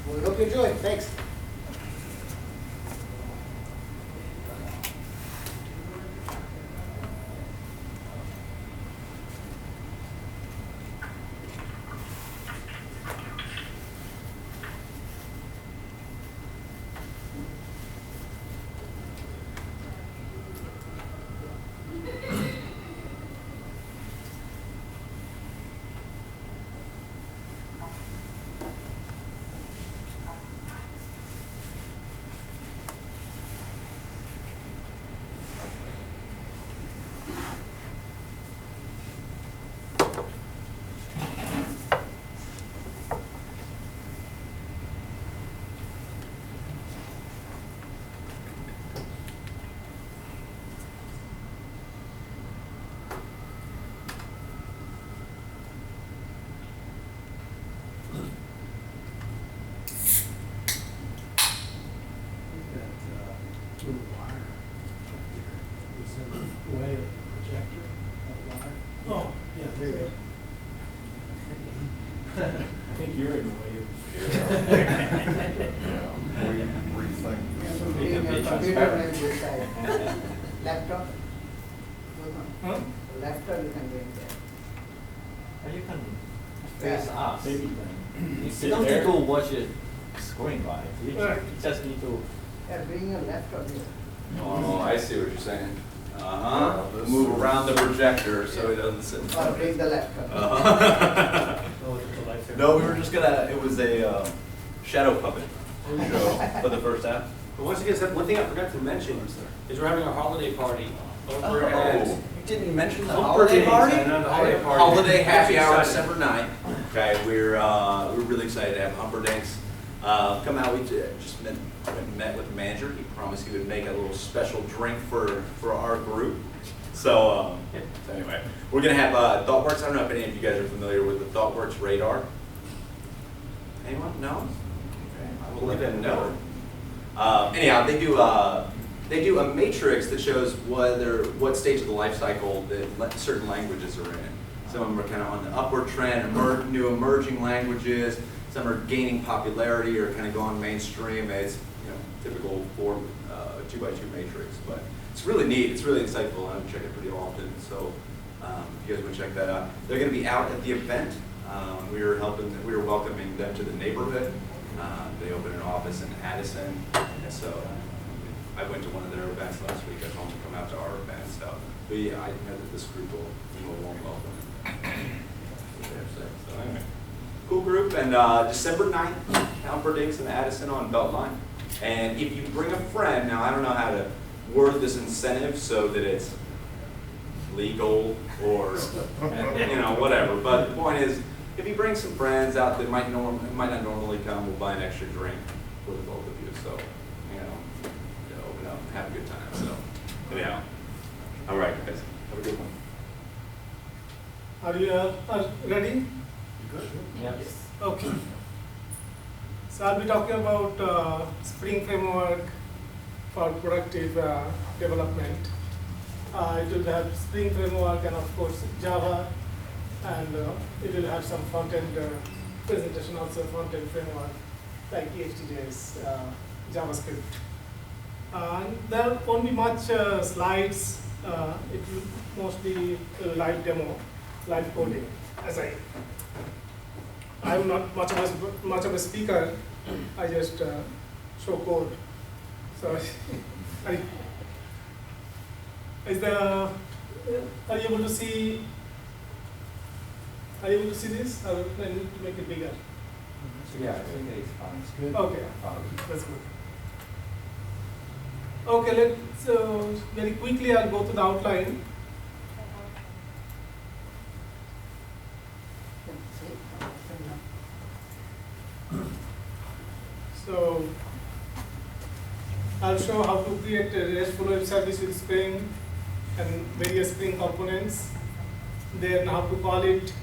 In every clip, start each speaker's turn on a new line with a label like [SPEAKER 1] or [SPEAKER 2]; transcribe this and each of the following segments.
[SPEAKER 1] We hope you enjoy. Thanks.
[SPEAKER 2] Little wire up here. Is there a way of projector of wire? Oh, yeah, there you go.
[SPEAKER 3] I think you're in the way of.
[SPEAKER 4] Rethink.
[SPEAKER 1] Bring your computer and this side. Laptop.
[SPEAKER 2] Huh?
[SPEAKER 1] Laptop you can bring there.
[SPEAKER 5] Or you can face us.
[SPEAKER 3] Maybe
[SPEAKER 5] You
[SPEAKER 3] sit
[SPEAKER 5] don't
[SPEAKER 3] there.
[SPEAKER 5] need to watch it screen by. You
[SPEAKER 2] Right.
[SPEAKER 5] just need to.
[SPEAKER 1] Yeah, bring your laptop here.
[SPEAKER 6] Oh, I see what you're saying. Uh-huh. Move around the projector so it doesn't sit in
[SPEAKER 1] Or
[SPEAKER 6] front of
[SPEAKER 1] bring
[SPEAKER 6] you.
[SPEAKER 1] the laptop.
[SPEAKER 6] No, we were just gonna, it was a shadow puppet show for the first half.
[SPEAKER 3] But once again, one thing I forgot to mention is we're having a holiday party over at.
[SPEAKER 6] You didn't mention the
[SPEAKER 3] Holiday
[SPEAKER 6] holiday party?
[SPEAKER 3] party? No, the holiday party.
[SPEAKER 6] Holiday happy hour
[SPEAKER 3] Excited.
[SPEAKER 6] December 9th. Okay, we're really excited to have Humperdinck's come out. We just met with the manager. He promised he would make a little special drink for our group. So anyway, we're gonna have ThoughtWorks. I don't know if any of you guys are familiar with the ThoughtWorks radar. Anyone? No? Okay, I will let them know. Anyhow, they do a matrix that shows what stage of the life cycle that certain languages are in. Some of them are kind of on the upward trend, new emerging languages. Some are gaining popularity or kind of going mainstream as typical 2x2 matrix. But it's really neat. It's really insightful. I check it pretty often. So if you guys want to check that out, they're going to be out at the event. We were welcoming them to the neighborhood. They opened an office in Addison, and so I went to one of their events last week. I told them to come out to our event. So I know that this group will do a warm welcome. So anyway, cool group. And December 9th, Humperdinck's in Addison on Beltline. And if you bring a friend, now I don't know how to word this incentive so that it's legal or whatever. But the point is, if you bring some friends out that might not normally come, we'll buy an extra drink for the both of you. So open up and have a good time. So anyhow, all right, guys, have a good one.
[SPEAKER 2] Are you ready?
[SPEAKER 5] Yes.
[SPEAKER 2] Okay. So I'll be talking about Spring Framework for productive development. It will have Spring Framework and of course Java, and it will have some front-end presentation, also front-end framework like EXTJS, JavaScript. And there won't be much slides. It will mostly live demo, live coding. I'm not much of a speaker. I just show code. So, are you able to see? Are you able to see this? Or I need to make it bigger.
[SPEAKER 5] Yeah, I think it's fine. It's good.
[SPEAKER 2] Okay, that's good. Okay, let's very quickly I'll go to the outline. So I'll show how to create a RESTful web service with Spring and various Spring components. Then how to call it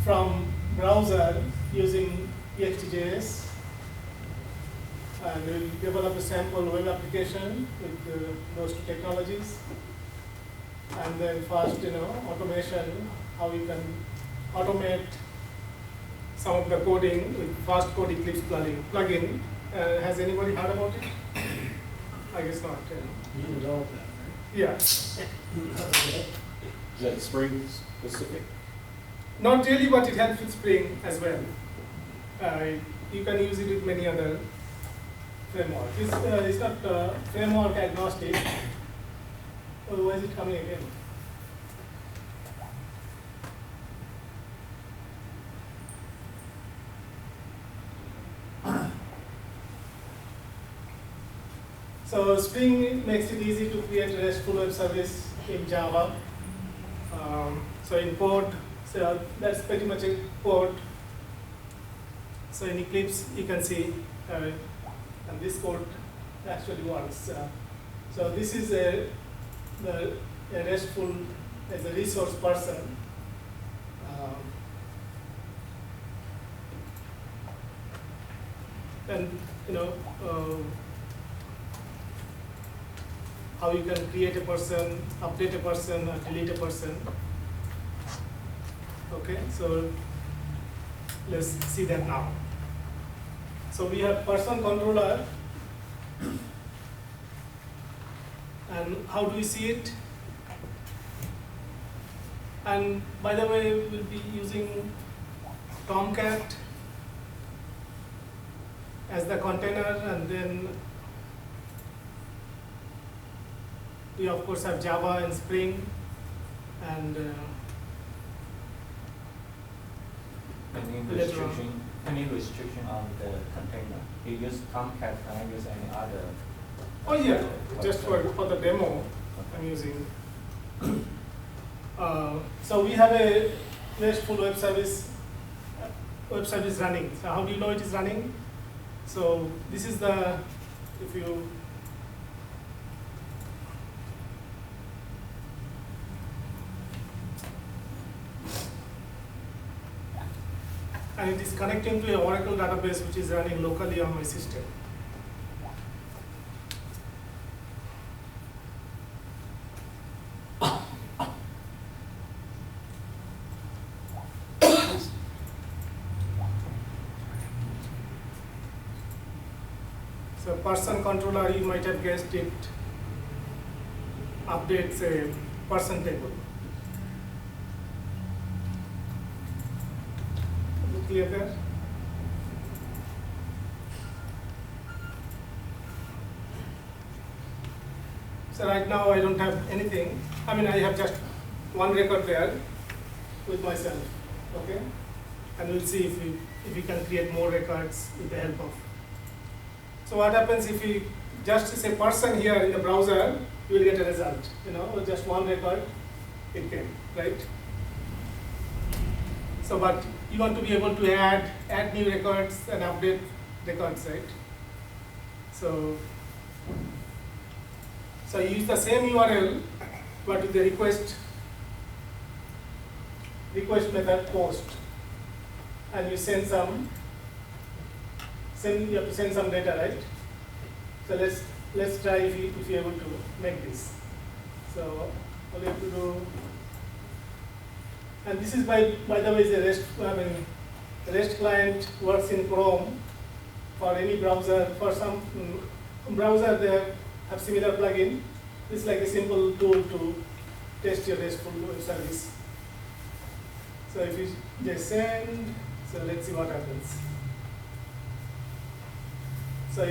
[SPEAKER 2] from browser using EXTJS. And we'll develop a sample web application with those two technologies. And then first, automation, how you can automate some of the coding with fast code Eclipse plugin. Has anybody heard about it? I guess not.
[SPEAKER 4] You developed that,
[SPEAKER 2] Yeah.
[SPEAKER 7] Is that Spring specific?
[SPEAKER 2] Not really, but it helps with Spring as well. You can use it with many other frameworks. It's not framework agnostic. Oh, why is it coming again? So Spring makes it easy to create a RESTful web service in Java. So in code, so that's pretty much a code. So in Eclipse, you can see, and this code actually works. So this is a RESTful as a resource person. And how you can create a person, update a person, or delete a person. Okay, so let's see that now. So we have person controller, and how do we see it? And by the way, we'll be using Tomcat as the container, and then we of course have Java and Spring, and
[SPEAKER 5] Any restriction on the container? You use Tomcat, can I use any other?
[SPEAKER 2] oh yeah, just for the demo, I'm using. So we have a RESTful web service running. So how do you know it is running? So this is the, if you and it is connecting to a Oracle database which is running locally on my system. So person controller, you might have guessed it, updates a person table. Clear there? So right now I don't have anything. I mean, I have just one record there with myself, okay? And we'll see if we can create more records with the help of. So what happens if we just say person here in the browser, you will get a result, with just one record, it came, right? So, but you want to be able to add new records and update records, right? So you use the same URL, but with the request method post, and you send you have to send some data, right? So let's try if you're able to make this. So all you have to do. And this is by the way, is a REST client works in Chrome for any browser. For some browser, they have similar plugin. It's like a simple tool to test your RESTful web service. So if you just send, so let's see what happens. So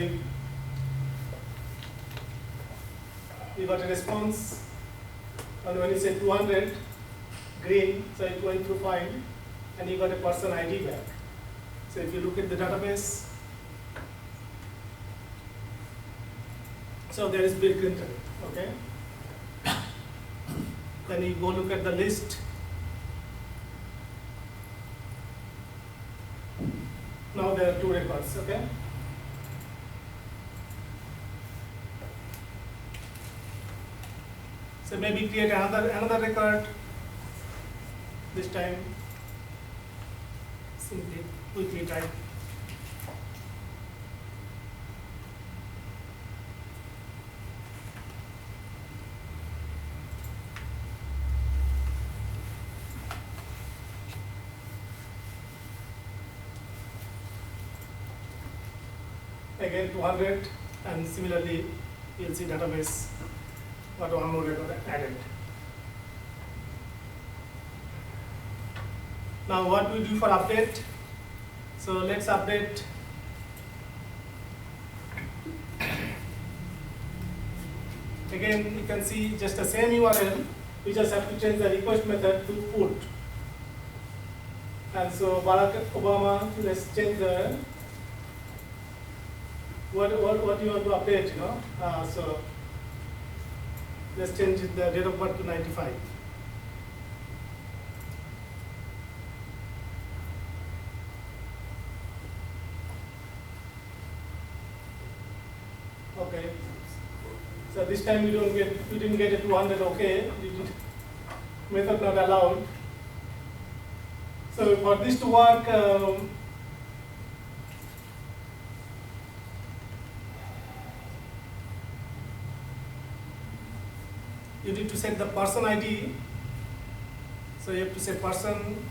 [SPEAKER 2] you got a response, and when you say 200, green, so it's going through fine, and you got a person ID back. So if you look at the database, so there is Bill Clinton, okay? Then you go look at the list. Now there are 2 records, okay? So maybe create another record. This time, simply quickly type. again 200, and similarly you'll see database got one more record added. Now what we do for update? So let's update. Again, you can see just the same URL. We just have to change the request method to put. And so Barack Obama, let's change the what you want to update, you know. So let's change the date of birth to 95. Okay. So this time we didn't get a 200. Okay, method not allowed. So for this to work, you need to set the person ID. So you have to say person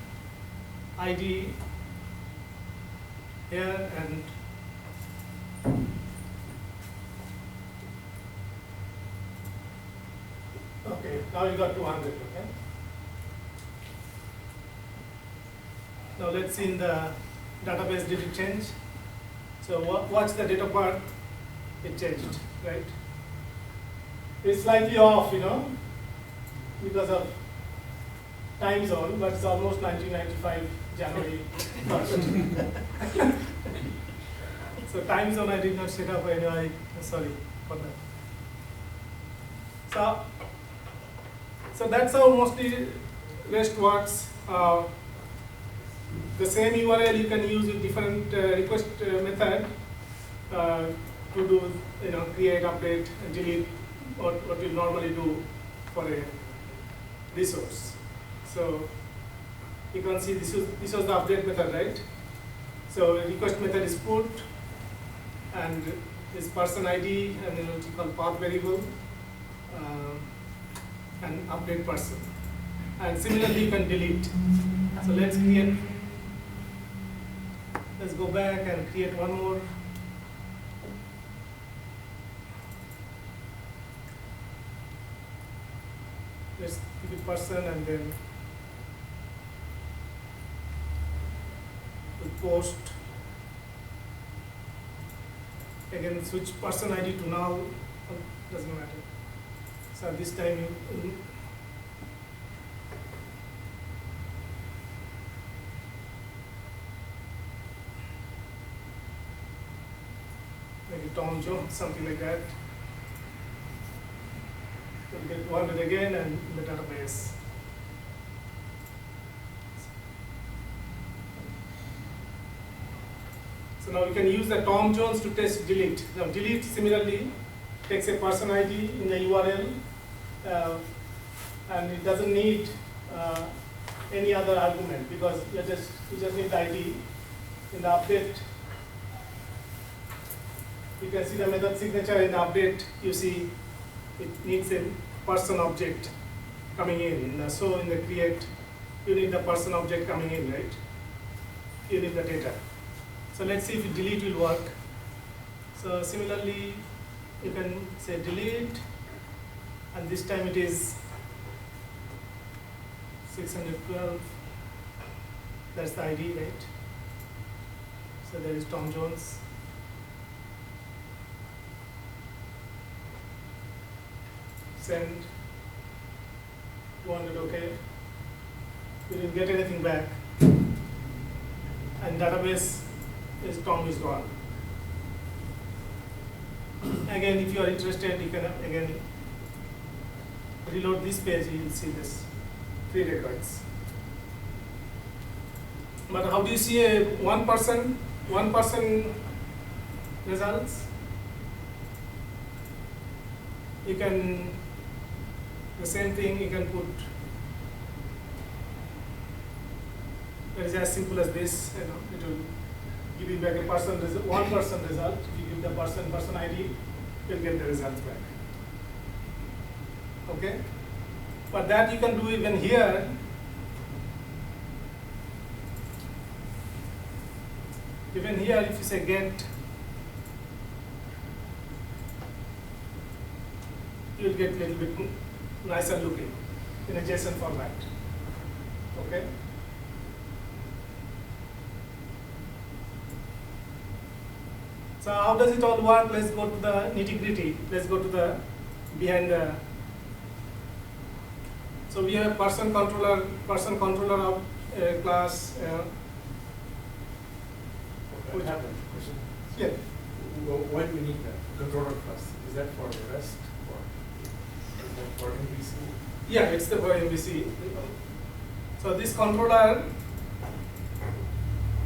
[SPEAKER 2] ID here and okay, now you got 200, okay? Now let's see in the database, did it change? So what's the date of birth? It changed, right? It's slightly off, you know, because of time zone, but it's almost 1995 January 1st. So time zone I did not set up anyway, sorry for that. So that's how mostly REST works. The same URL you can use with different request method to do, you know, create, update, and delete, what we normally do for a resource. So you can see this was the update method, right? So request method is put, and this person ID, and then what you call path variable, and update person. And similarly you can delete. So let's go back and create one more. Let's give it person, and then we'll post. Again, switch person ID to null, doesn't matter. So this time maybe Tom Jones, something like that. We'll get 200 again and in the database. So now we can use the Tom Jones to test delete. Now delete similarly takes a person ID in the URL, and it doesn't need any other argument because you just need the ID. In the update, you can see the method signature in the update. You see it needs a person object coming in. So in the create, you need the person object coming in, right? You need the data. So let's see if delete will work. So similarly, you can say delete, and this time it is 612. That's the ID, right? So there is Tom Jones. Send 200, okay. We didn't get anything back. And database is Tom is gone. Again, if you are interested, you can again reload this page, you will see this 3 records. But how do you see a one person results? You can, the same thing you can put, it is as simple as this, you know, it will give you back a person result, one person result. If you give the person ID, you'll get the results back. Okay? But that you can do even here. Even here, if you say get you'll get a little bit nicer looking in a JSON format. Okay? So how does it all work? Let's go to the nitty-gritty. Let's go to the behind the. So we have person controller of class.
[SPEAKER 7] We have a question.
[SPEAKER 2] Yeah.
[SPEAKER 7] Why do we need that controller class? Is that for REST or is that for MVC?
[SPEAKER 2] Yeah, it's the for MVC. So this controller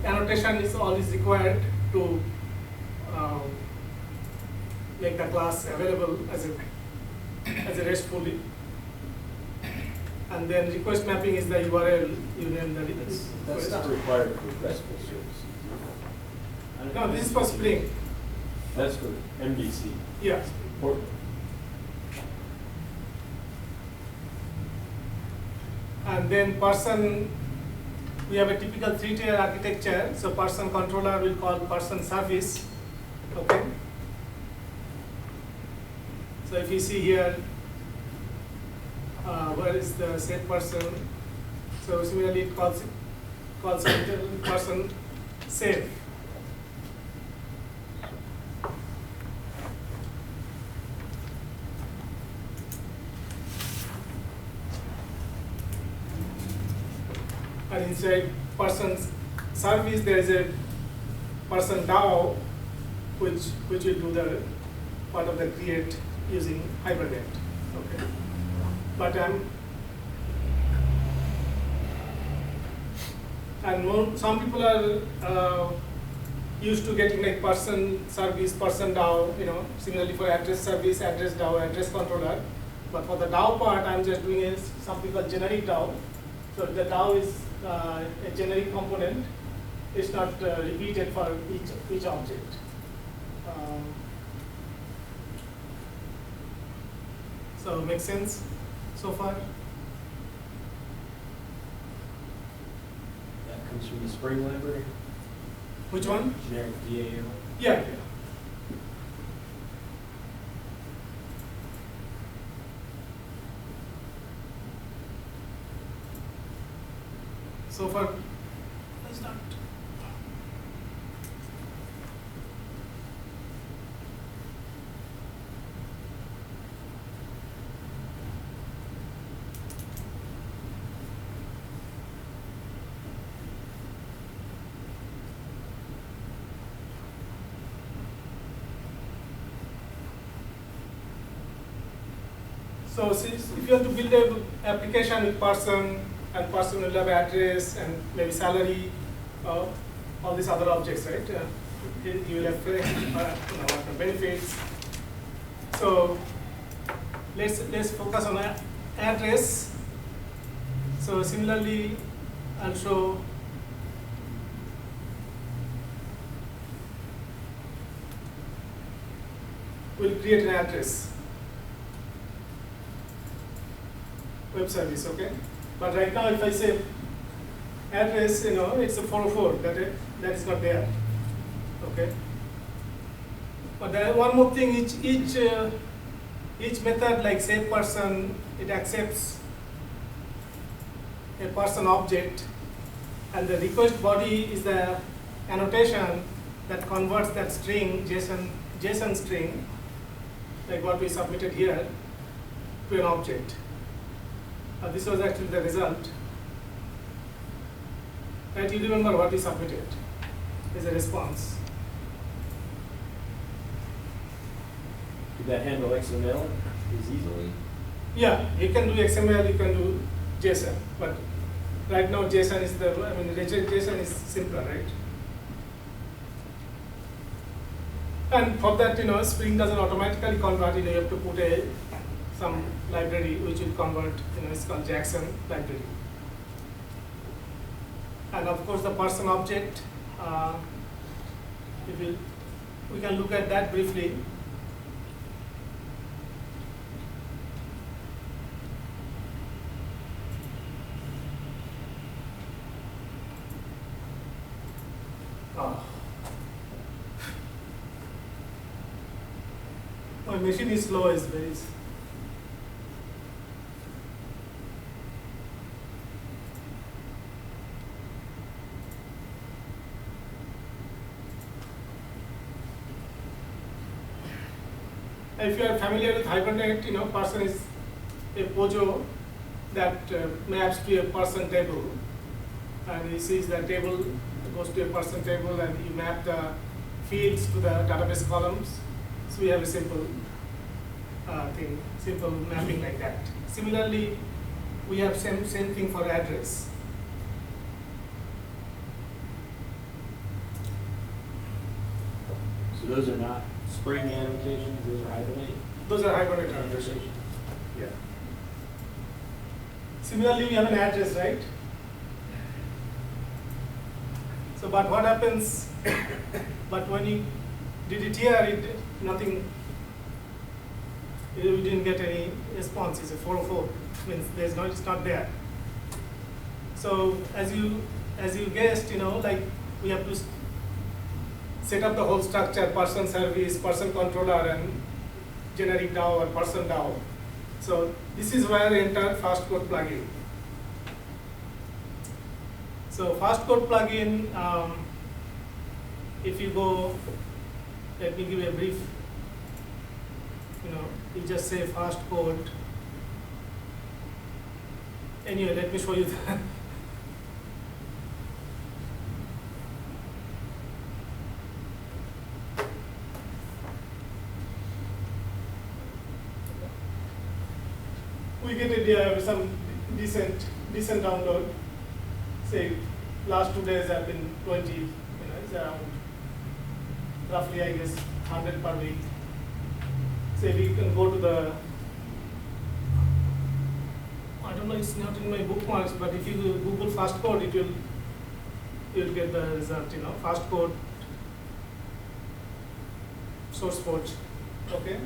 [SPEAKER 2] annotation is all is required to make the class available as a RESTfully. And then request mapping is the URL you name the
[SPEAKER 7] That's
[SPEAKER 2] request.
[SPEAKER 7] not required for RESTful services.
[SPEAKER 2] No, this is for Spring.
[SPEAKER 7] That's for MVC.
[SPEAKER 2] Yeah.
[SPEAKER 7] Portal.
[SPEAKER 2] And then person, we have a typical 3-tier architecture. So person controller will call person service. Okay. So if you see here, where is the set person? So similarly, it calls person save. And inside person's service, there is a person DAO, which will do the part of the create using Hibernate. Okay. But some people are used to getting like person service, person DAO, similarly for address service, address DAO, address controller. But for the DAO part, I'm just doing something called generic DAO. So the DAO is a generic component. It's not repeated for each object. So makes sense so far?
[SPEAKER 7] That comes from the Spring library,
[SPEAKER 2] Which one?
[SPEAKER 7] generic DAO.
[SPEAKER 2] Yeah. So far, let's start. So if you have to build an application with person, and person will have address and maybe salary, all these other objects, right? You will have benefits. So let's focus on address. So similarly, I'll show we'll create an address web service, okay? But right now, if I say address, it's a 404, that is not there, okay? But there one more thing, each method, like save person, it accepts a person object, and the request body is the annotation that converts that string, JSON string, like what we submitted here, to an object. This was actually the result. Right, you remember what we submitted as a response.
[SPEAKER 7] Did that handle XML as easily?
[SPEAKER 2] Yeah, you can do XML, you can do JSON, but right now JSON is JSON is simpler, right? And for that, Spring doesn't automatically convert it. You have to put some library which will convert. It's called Jackson library. And of course, the person object. We can look at that briefly. My machine is slow as well. If you are familiar with Hibernate, person is a POJO that maps to a person table, and he sees that table, goes to a person table, and you map the fields to the database columns. So we have a simple simple mapping like that. Similarly, we have same thing for address.
[SPEAKER 4] So those are not Spring annotations, those are Hibernate
[SPEAKER 2] Those are Hibernate addresses.
[SPEAKER 4] annotations?
[SPEAKER 2] Yeah. Similarly, we have an address, right? So, but what happens? But when you did it here, nothing. We didn't get any response. It's a 404. Means it's not there. So as you guessed, like we have to set up the whole structure: person service, person controller, and generic DAO or person DAO. So this is where I enter Fastcode plugin. So Fastcode plugin, if you go, let me give a brief. You just say Fastcode. Anyway, let me show you that. We get some decent download. Say last 2 days have been 20. It's around roughly, I guess, 100 per week. Say we can go to the. I don't know. It's not in my bookmarks, but if you Google Fastcode, you'll get the result. Fastcode source forge. Okay,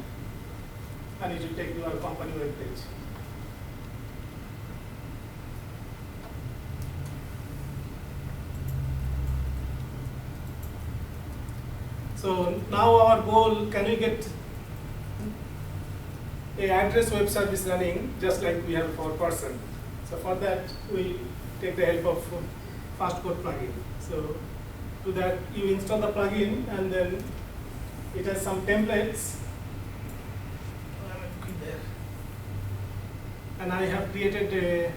[SPEAKER 2] and it will take you to our company web page. So now our goal, can we get a address web service running just like we have for person? So for that, we take the help of Fastcode plugin. So to that, you install the plugin, and then it has some templates. And I have created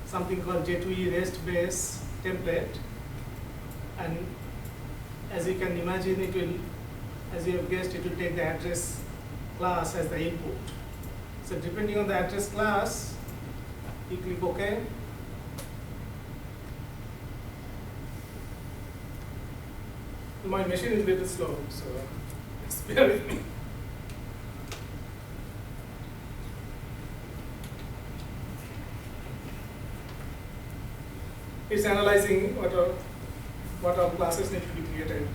[SPEAKER 2] something called J2E REST base template, and as you can imagine, it will, as you have guessed, it will take the address class as the input. So depending on the address class, you click OK. My machine is a little slow, so bear with me. It's analyzing what our classes need to be created.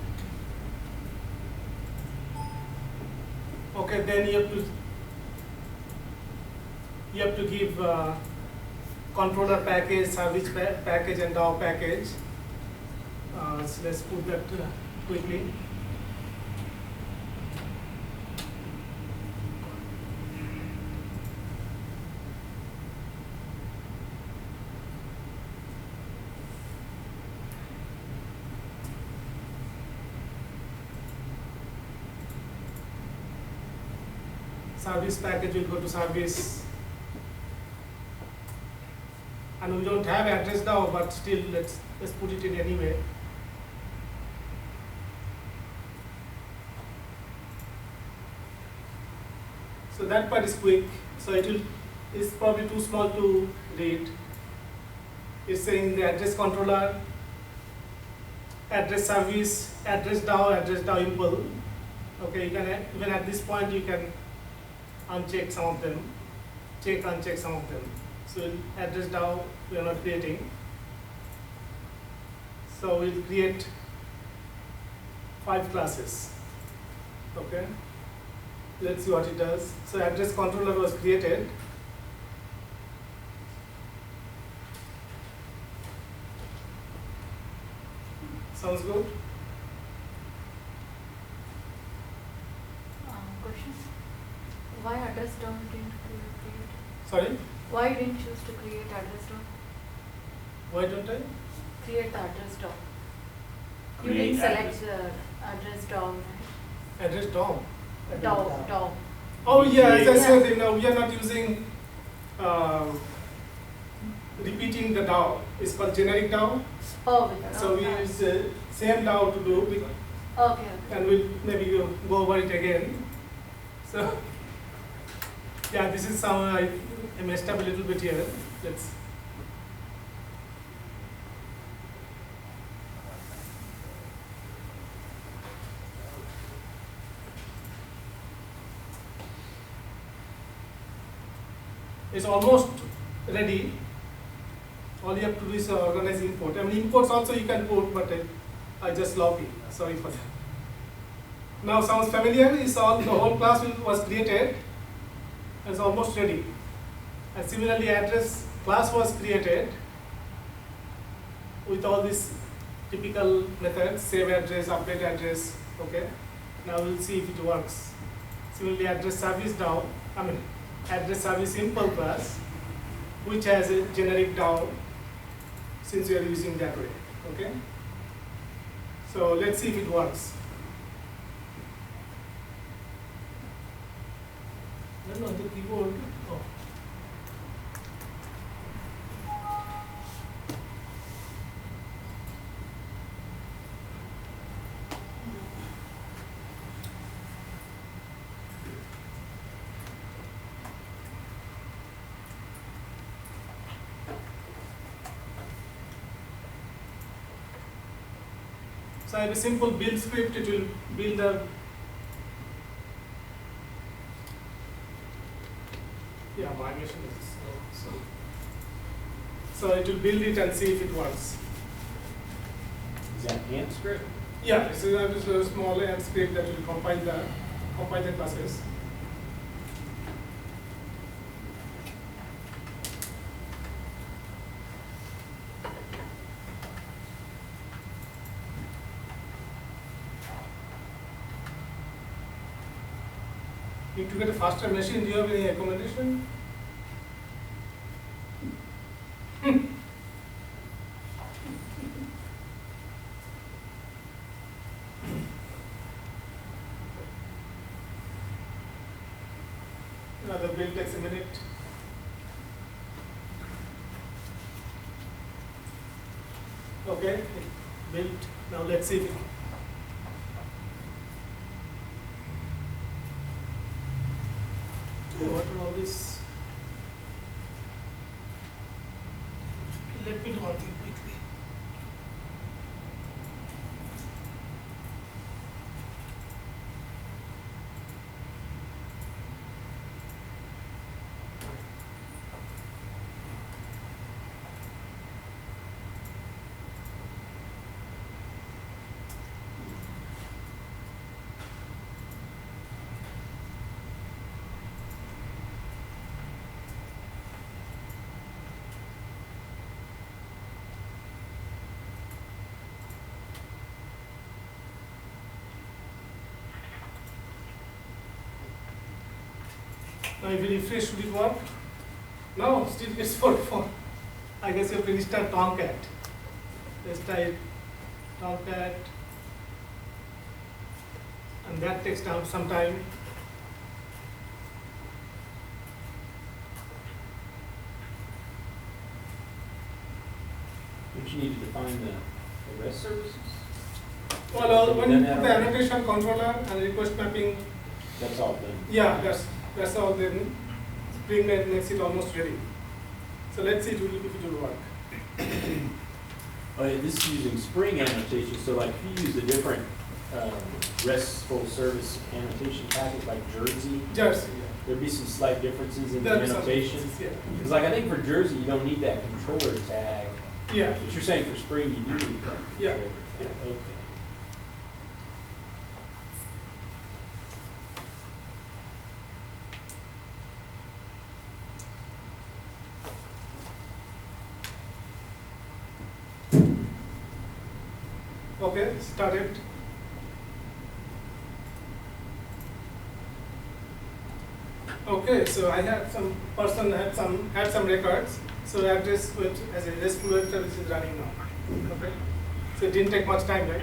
[SPEAKER 2] Okay, then you have to give controller package, service package, and DAO package. So let's put that quickly. Service package will go to service, and we don't have address now, but still let's put it in anyway. So that part is quick. So it's probably too small to read. It's saying the address controller, address service, address DAO impl. Okay, you can even at this point you can uncheck some of them, uncheck some of them. So address DAO we are not creating. So we'll create 5 classes. Okay. Let's see what it does. So address controller was created. Sounds good?
[SPEAKER 8] Question. Why address DOM didn't create?
[SPEAKER 2] Sorry?
[SPEAKER 8] Why didn't you choose to create address DOM?
[SPEAKER 2] Why don't I?
[SPEAKER 8] Create the address DOM. You
[SPEAKER 4] Create
[SPEAKER 8] didn't select
[SPEAKER 4] address.
[SPEAKER 8] the address DOM, right?
[SPEAKER 2] Address DOM.
[SPEAKER 8] DAO.
[SPEAKER 2] Oh yeah, as I
[SPEAKER 8] Yeah.
[SPEAKER 2] said, we are not using repeating the DAO. It's called generic DAO.
[SPEAKER 8] Oh,
[SPEAKER 2] So we use same DAO to do with,
[SPEAKER 8] okay.
[SPEAKER 2] and we'll maybe go over it again. So yeah, this is some I messed up a little bit here. Let's. It's almost ready. All you have to do is organize import. I mean, imports also you can put, but I just sloppy. Sorry for that. Now sounds familiar. Is all the whole class was created. It's almost ready. And similarly, address class was created with all these typical methods: save address, update address. Okay. Now we'll see if it works. Similarly, address service DAO. I mean, address service simple class, which has a generic DAO, since we are using that way. Okay. So let's see if it works. No, the keyboard. Oh. So I have a simple build script. It will build a my machine is slow. So it will build it and see if it works.
[SPEAKER 4] Is that ANT script?
[SPEAKER 2] Yeah, this is a small ANT script that will compile the classes. Need to get a faster machine. Do you have any recommendation? The build takes a minute. Okay, it built. Now let's see if it. What are all this? Let me do one thing quickly. Now if you refresh, should it work? No, still it's 44. I guess you have to restart Tomcat. Let's try Tomcat. And that takes some time.
[SPEAKER 4] Don't you need to define the REST services?
[SPEAKER 2] Well, when you
[SPEAKER 4] Then
[SPEAKER 2] put the annotation controller and request mapping,
[SPEAKER 4] That's all done.
[SPEAKER 2] yeah, that's all. Then Spring Net makes it almost ready. So let's see if it will work.
[SPEAKER 4] Oh, yeah, this is using Spring annotation, so like if you use a different RESTful service annotation package like Jersey,
[SPEAKER 2] Jersey,
[SPEAKER 4] there'd be some slight differences in the
[SPEAKER 2] There'll be some
[SPEAKER 4] annotations.
[SPEAKER 2] differences, yeah.
[SPEAKER 4] Because like I think for Jersey, you don't need that controller tag.
[SPEAKER 2] Yeah,
[SPEAKER 4] But you're saying for Spring, you do need that.
[SPEAKER 2] Yeah,
[SPEAKER 4] controller tag.
[SPEAKER 2] yeah.
[SPEAKER 4] Okay.
[SPEAKER 2] okay, started. Okay, so I had some person had some records. So address which as a RESTful web service is running now. Okay, so it didn't take much time, right?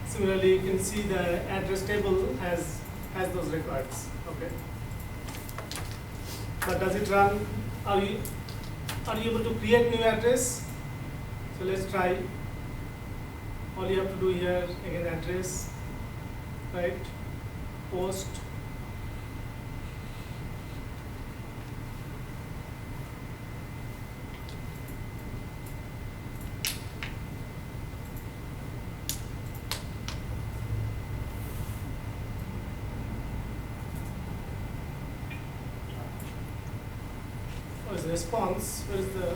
[SPEAKER 2] Similarly, you can see the address table has those records. Okay. But does it run? Are you able to create new address? So let's try. All you have to do here again, address, right? Post. What is the response? Where is the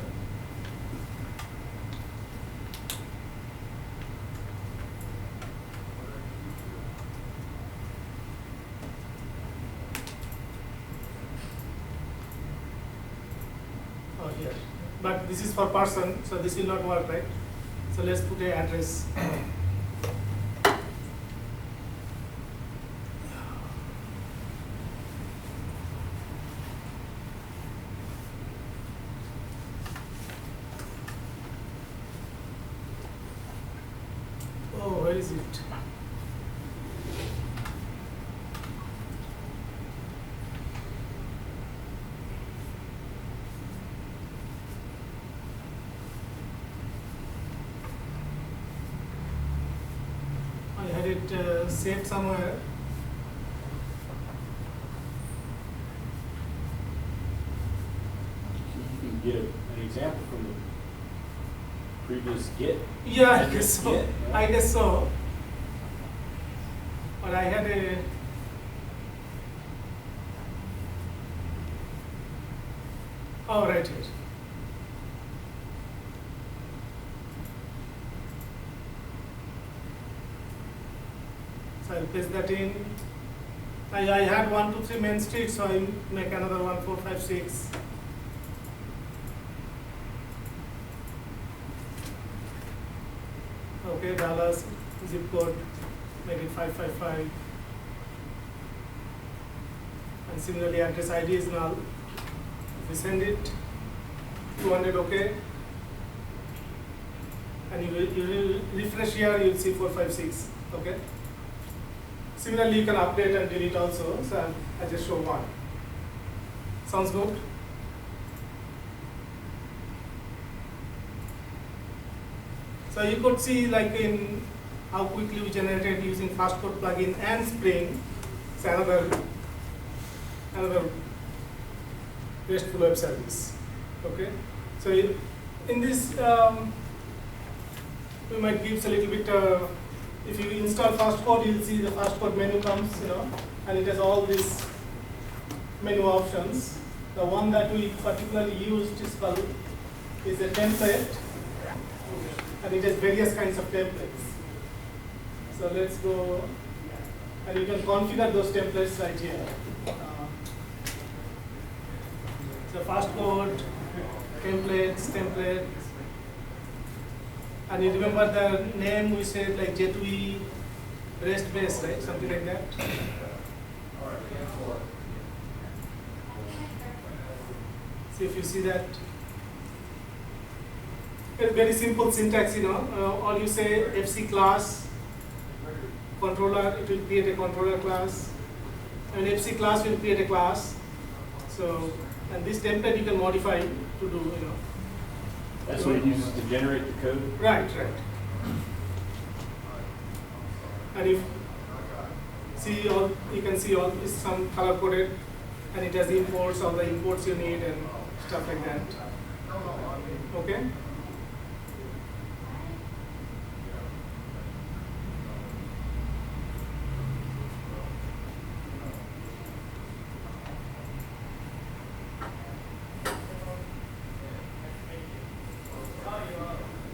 [SPEAKER 2] here? But this is for person, so this will not work, right? So let's put a address. Oh, where is it? I had it saved somewhere.
[SPEAKER 4] You can get an example from the previous Git.
[SPEAKER 2] Yeah, I
[SPEAKER 4] address
[SPEAKER 2] guess so.
[SPEAKER 4] Git, yeah.
[SPEAKER 2] I guess so. But I had a right here. So I'll paste that in. I had 1, 2, 3 main street, so I make another 1, 4, 5, 6. Okay, Dallas, zip code, make it 555. And similarly, address ID is null. If we send it, 200, okay. And you will refresh here, you'll see 456, okay. Similarly, you can update and delete also, so I just show one. Sounds good? So you could see like in how quickly we generated using Fastcode plugin and Spring. It's another RESTful web service. Okay. So in this, we might give a little bit. If you install Fastcode, you'll see the Fastcode menu comes, and it has all these menu options. The one that we particularly used is a template, and it has various kinds of templates. So let's go, and you can configure those templates right here. So Fastcode, templates. And you remember the name we said like J2E REST base, right? Something like that. See if you see that. It's very simple syntax, all you say FC class, controller, it will create a controller class. And FC class will create a class. So, and this template you can modify to do,
[SPEAKER 4] That's what it uses to generate the code?
[SPEAKER 2] Right. And if you can see all is some color coded, and it has imports, all the imports you need and stuff like that. Okay.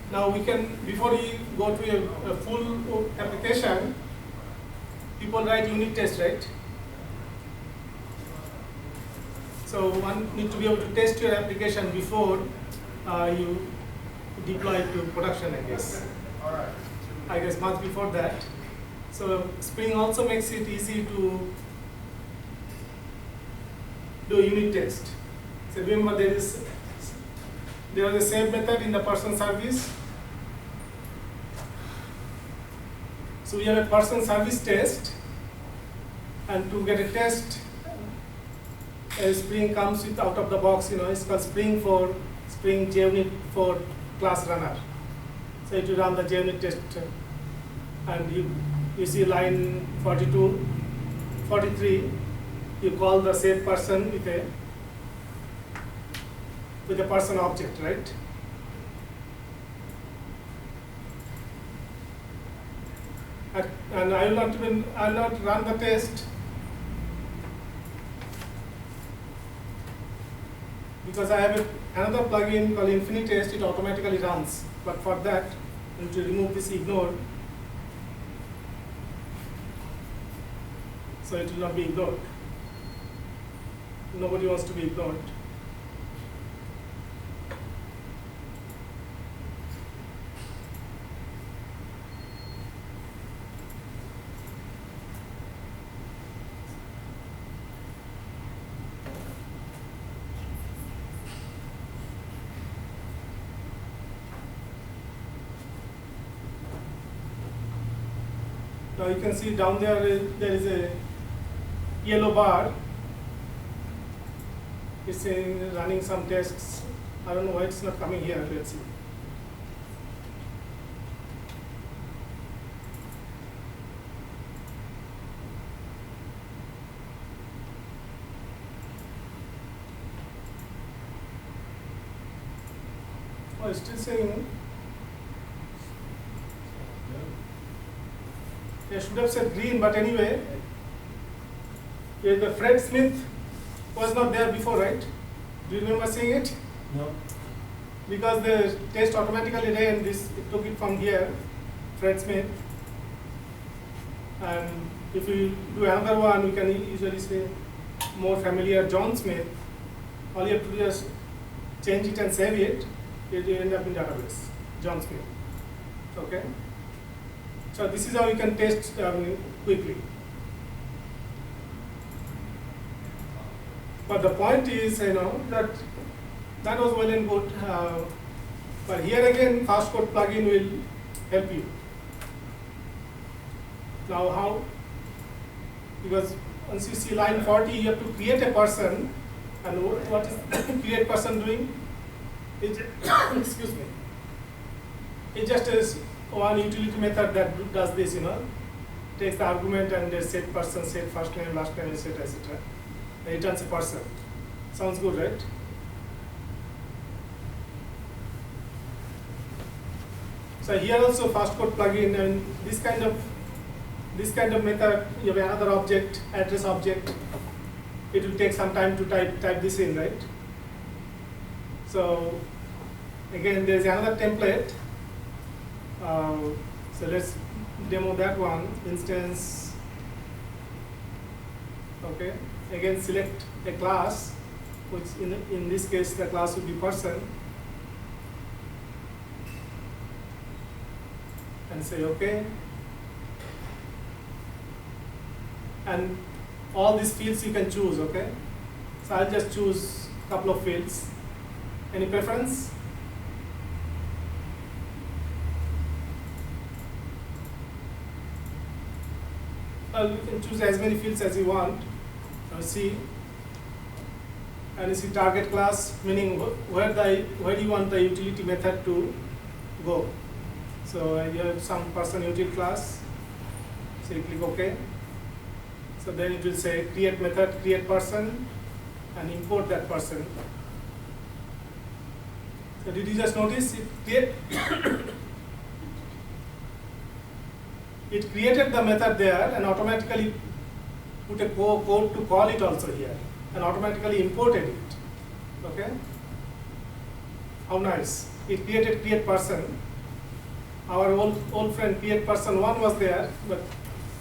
[SPEAKER 2] Now we can, before we go to a full application, people write unit test, right? So one need to be able to test your application before you deploy it to production, I guess. I guess much before that. So Spring also makes it easy to do unit test. So remember there is a save method in the person service. So we have a person service test, and to get a test, a Spring comes with out of the box, it's called Spring JUnit for class runner. So it will run the JUnit test, and you see line 42, 43, you call the save person with a person object, right? And I will not run the test because I have another plugin called Infinitest. It automatically runs, but for that you need to remove this ignore, so it will not be ignored. Nobody wants to be ignored. Now you can see down there is a yellow bar. It's saying running some tests. I don't know why it's not coming here. Let's see. Oh, it's still saying. I should have said green, but anyway, the Fred Smith was not there before, right? Do you remember seeing it?
[SPEAKER 7] No.
[SPEAKER 2] Because the test automatically ran this, it took it from here, Fred Smith. And if we do another one, we can usually say more familiar John Smith. All you have to do is change it and save it, it will end up in database, John Smith. Okay? So this is how you can test quickly. But the point is, that was well and good. But here again, fast code plugin will help you. Now how? Because once you see line 40, you have to create a person. And what is create person doing? It excuse me. It just is one utility method that does this, takes the argument and set person, set first name, last name, etc., etc. Returns a person. Sounds good, right? So here also fast code plugin, and this kind of method, you have another object, address object. It will take some time to type this in, right? So again, there is another template. So let's demo that one. Instance. Okay. Again, select a class, which in this case the class would be person, and say OK. And all these fields you can choose. Okay. So I'll just choose a couple of fields. Any preference? Well, you can choose as many fields as you want. See, and you see target class, meaning where do you want the utility method to go. So you have some person utility class. So you click OK. So then it will say create method, create person, and import that person. So did you just notice it created the method there and automatically put a code to call it also here and automatically imported it. Okay? How nice. It created create person. Our old friend create person 1 was there, but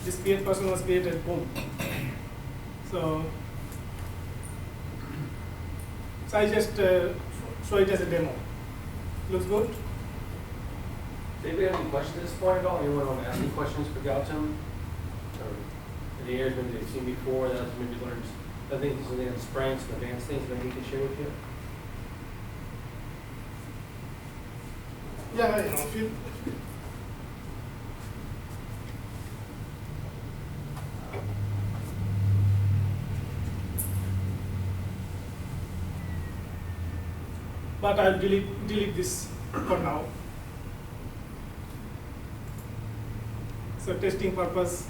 [SPEAKER 2] this create person was created, boom. So I just show it as a demo. Looks good?
[SPEAKER 3] Does anybody have any questions at this point at all? Anyone want to ask any questions for Gautam? Or any areas maybe they've seen before that maybe learned, I think there's something on Spring, some advanced things maybe you can share with you?
[SPEAKER 2] Yeah, if you but I'll delete this for now. So testing purpose,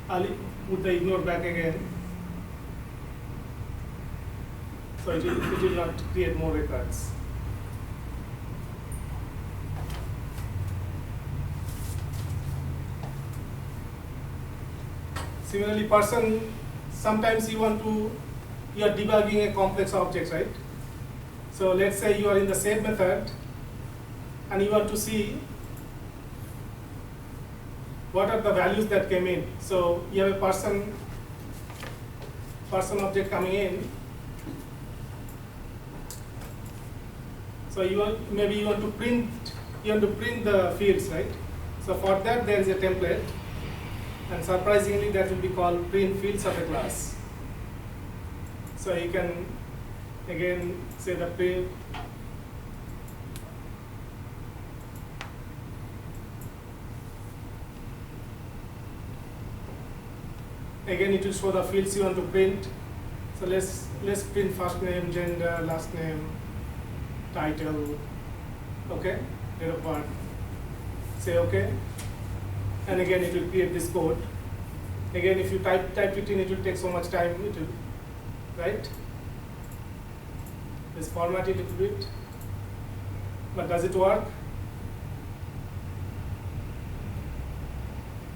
[SPEAKER 2] I'll put the ignore back again. So it will not create more records. Similarly, person, sometimes you are debugging a complex object, right? So let's say you are in the save method and you want to see what are the values that came in. So you have a person object coming in. So maybe you want to print the fields, right? So for that there is a template, and surprisingly that will be called print fields of a class. So you can again say the print again it will show the fields you want to print. So let's print first name, gender, last name, title, okay, date of birth. Say okay, and again it will create this code. Again, if you type it in, it will take so much time. It will, right? Let's format it a little bit. But does it work?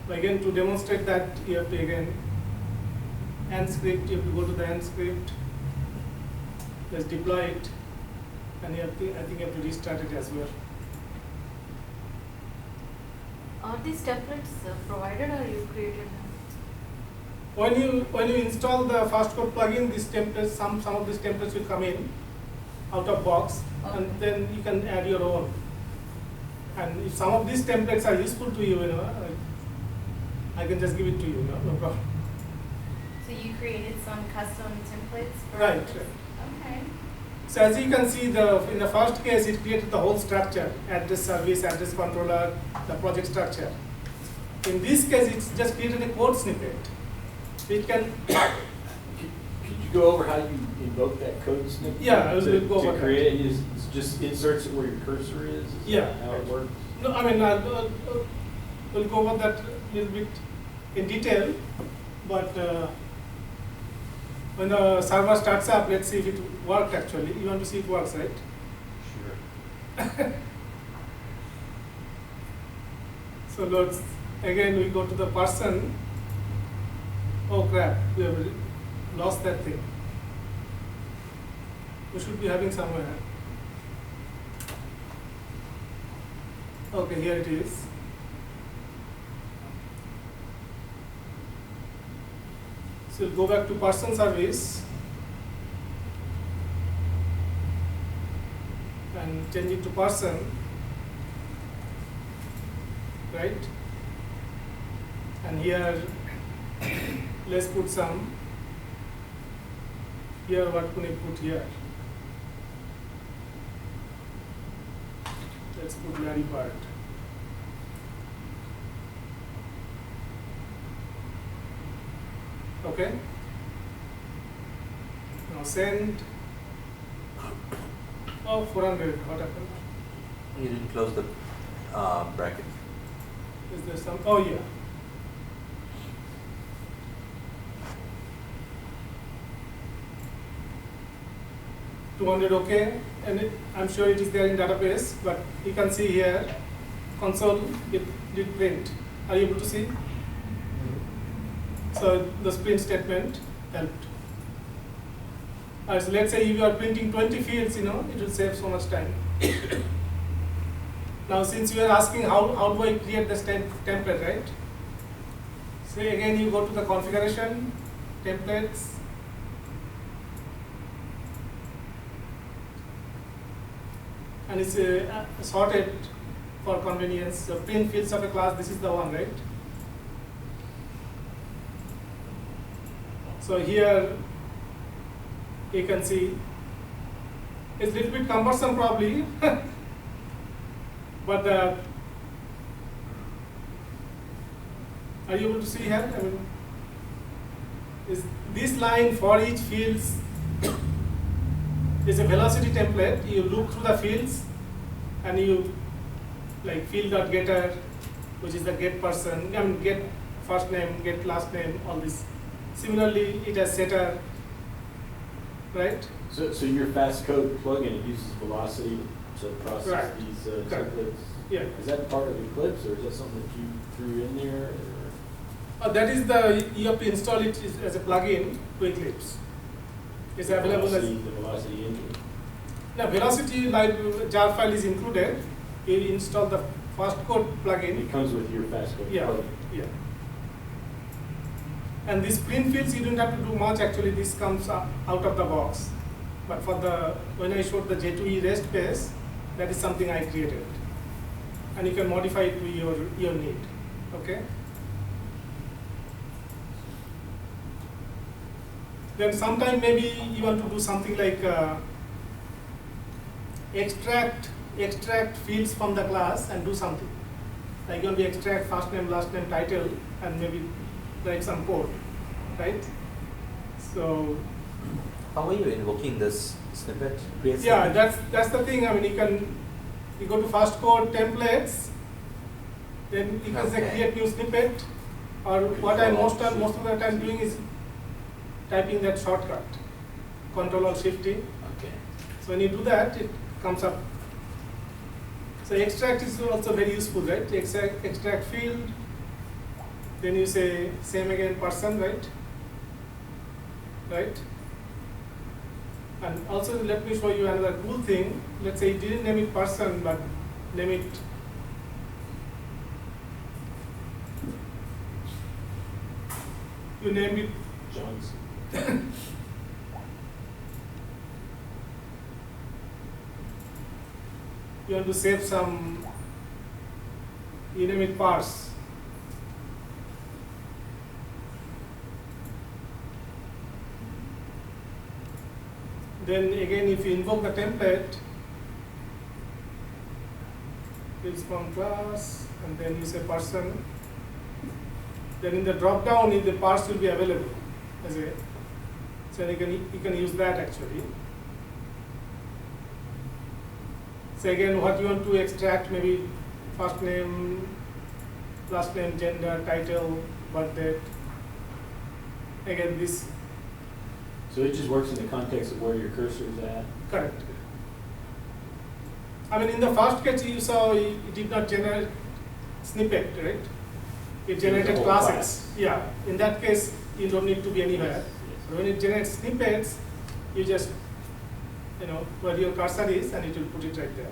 [SPEAKER 2] Again, to demonstrate that, you have to again end script. You have to go to the end script. Let's deploy it, and I think you have to restart it as well.
[SPEAKER 8] Are these templates provided or you created them?
[SPEAKER 2] When you install the FastCode plugin, these templates, some of these templates will come in out of box,
[SPEAKER 8] Okay.
[SPEAKER 2] and then you can add your own. And if some of these templates are useful to you, I can just give it to you, no problem.
[SPEAKER 9] So you created some custom templates for
[SPEAKER 2] Right,
[SPEAKER 9] this?
[SPEAKER 2] right.
[SPEAKER 9] Okay.
[SPEAKER 2] So as you can see, in the first case, it created the whole structure: address service, address controller, the project structure. In this case, it's just created a code snippet. It can
[SPEAKER 4] Could you go over how you invoke that code snippet?
[SPEAKER 2] Yeah, we'll
[SPEAKER 4] to,
[SPEAKER 2] go over
[SPEAKER 4] to
[SPEAKER 2] that.
[SPEAKER 4] create it? Is just inserts it where your cursor is? Is
[SPEAKER 2] Yeah.
[SPEAKER 4] that how it works?
[SPEAKER 2] No, I mean, we'll go over that a little bit in detail, but when the server starts up, let's see if it works actually. You want to see it works, right?
[SPEAKER 4] Sure.
[SPEAKER 2] So let's, again, we go to the person. Oh crap, we have lost that thing. We should be having somewhere. Okay, here it is. So we'll go back to person service and change it to person, right? And here, let's put some. Here, what can I put here? Let's put Larry Bird. Okay. Now send. Oh, 400. What happened?
[SPEAKER 6] You didn't close the bracket.
[SPEAKER 2] Is there some? Oh yeah. $200, okay, and I'm sure it is there in database, but you can see here, console, it did print. Are you able to see? So the print statement helped. So let's say if you are printing 20 fields, it will save so much time. Now since you are asking how do I create this template, right? So again you go to the configuration, templates, and it's sorted for convenience. So print fields of a class, this is the one, right? So here you can see it's a little bit cumbersome probably, but are you able to see here? I mean, is this line for each fields is a velocity template. You look through the fields and you like field.getter, which is the get person, get first name, get last name, all this. Similarly, it has setter, right?
[SPEAKER 4] So your fast code plugin uses Velocity to process
[SPEAKER 2] Correct.
[SPEAKER 4] these
[SPEAKER 2] Correct.
[SPEAKER 4] templates?
[SPEAKER 2] Yeah.
[SPEAKER 4] Is that part of Eclipse, or is that something that you threw in there? Or?
[SPEAKER 2] That is the, you have to install it as a plugin to Eclipse. It's available as,
[SPEAKER 4] The Velocity engine?
[SPEAKER 2] no, Velocity jar file is included. You install the fast code plugin.
[SPEAKER 4] It comes with your fast code
[SPEAKER 2] Yeah,
[SPEAKER 4] plugin?
[SPEAKER 2] yeah. And these print fields, you don't have to do much. Actually, this comes out of the box. But for when I showed the J2E REST page, that is something I created. And you can modify it to your need, okay? Then sometime maybe you want to do something like extract fields from the class and do something. Like you want to extract first name, last name, title, and maybe write some code, right? So
[SPEAKER 10] How are you invoking this snippet? Create
[SPEAKER 2] yeah,
[SPEAKER 10] snippet?
[SPEAKER 2] that's the thing. I mean, you go to fast code templates, then you can say
[SPEAKER 10] Okay.
[SPEAKER 2] create new snippet, or what I most of the time doing is typing that shortcut, Control Alt Shift T.
[SPEAKER 10] Okay.
[SPEAKER 2] So when you do that, it comes up. So extract is also very useful, right? Extract field, then you say same again person, right? Right? And also let me show you another cool thing. Let's say you didn't name it person, but name it you named it
[SPEAKER 4] Johnson.
[SPEAKER 2] you want to save some, you name it parse. Then again, if you invoke the template, fields from class, and then you say person, then in the drop down, the parse will be available as a, so you can use that actually. So again, what you want to extract, maybe first name, last name, gender, title, birth date. Again, this
[SPEAKER 4] So it just works in the context of where your cursor is at?
[SPEAKER 2] correct. I mean, in the first case you saw it did not generate snippet, right? It generated
[SPEAKER 4] whole
[SPEAKER 2] classes.
[SPEAKER 4] class.
[SPEAKER 2] Yeah. In that case, you don't need to be anywhere.
[SPEAKER 4] Yes.
[SPEAKER 2] But when it generates snippets, you just where your cursor is, and it will put it right there.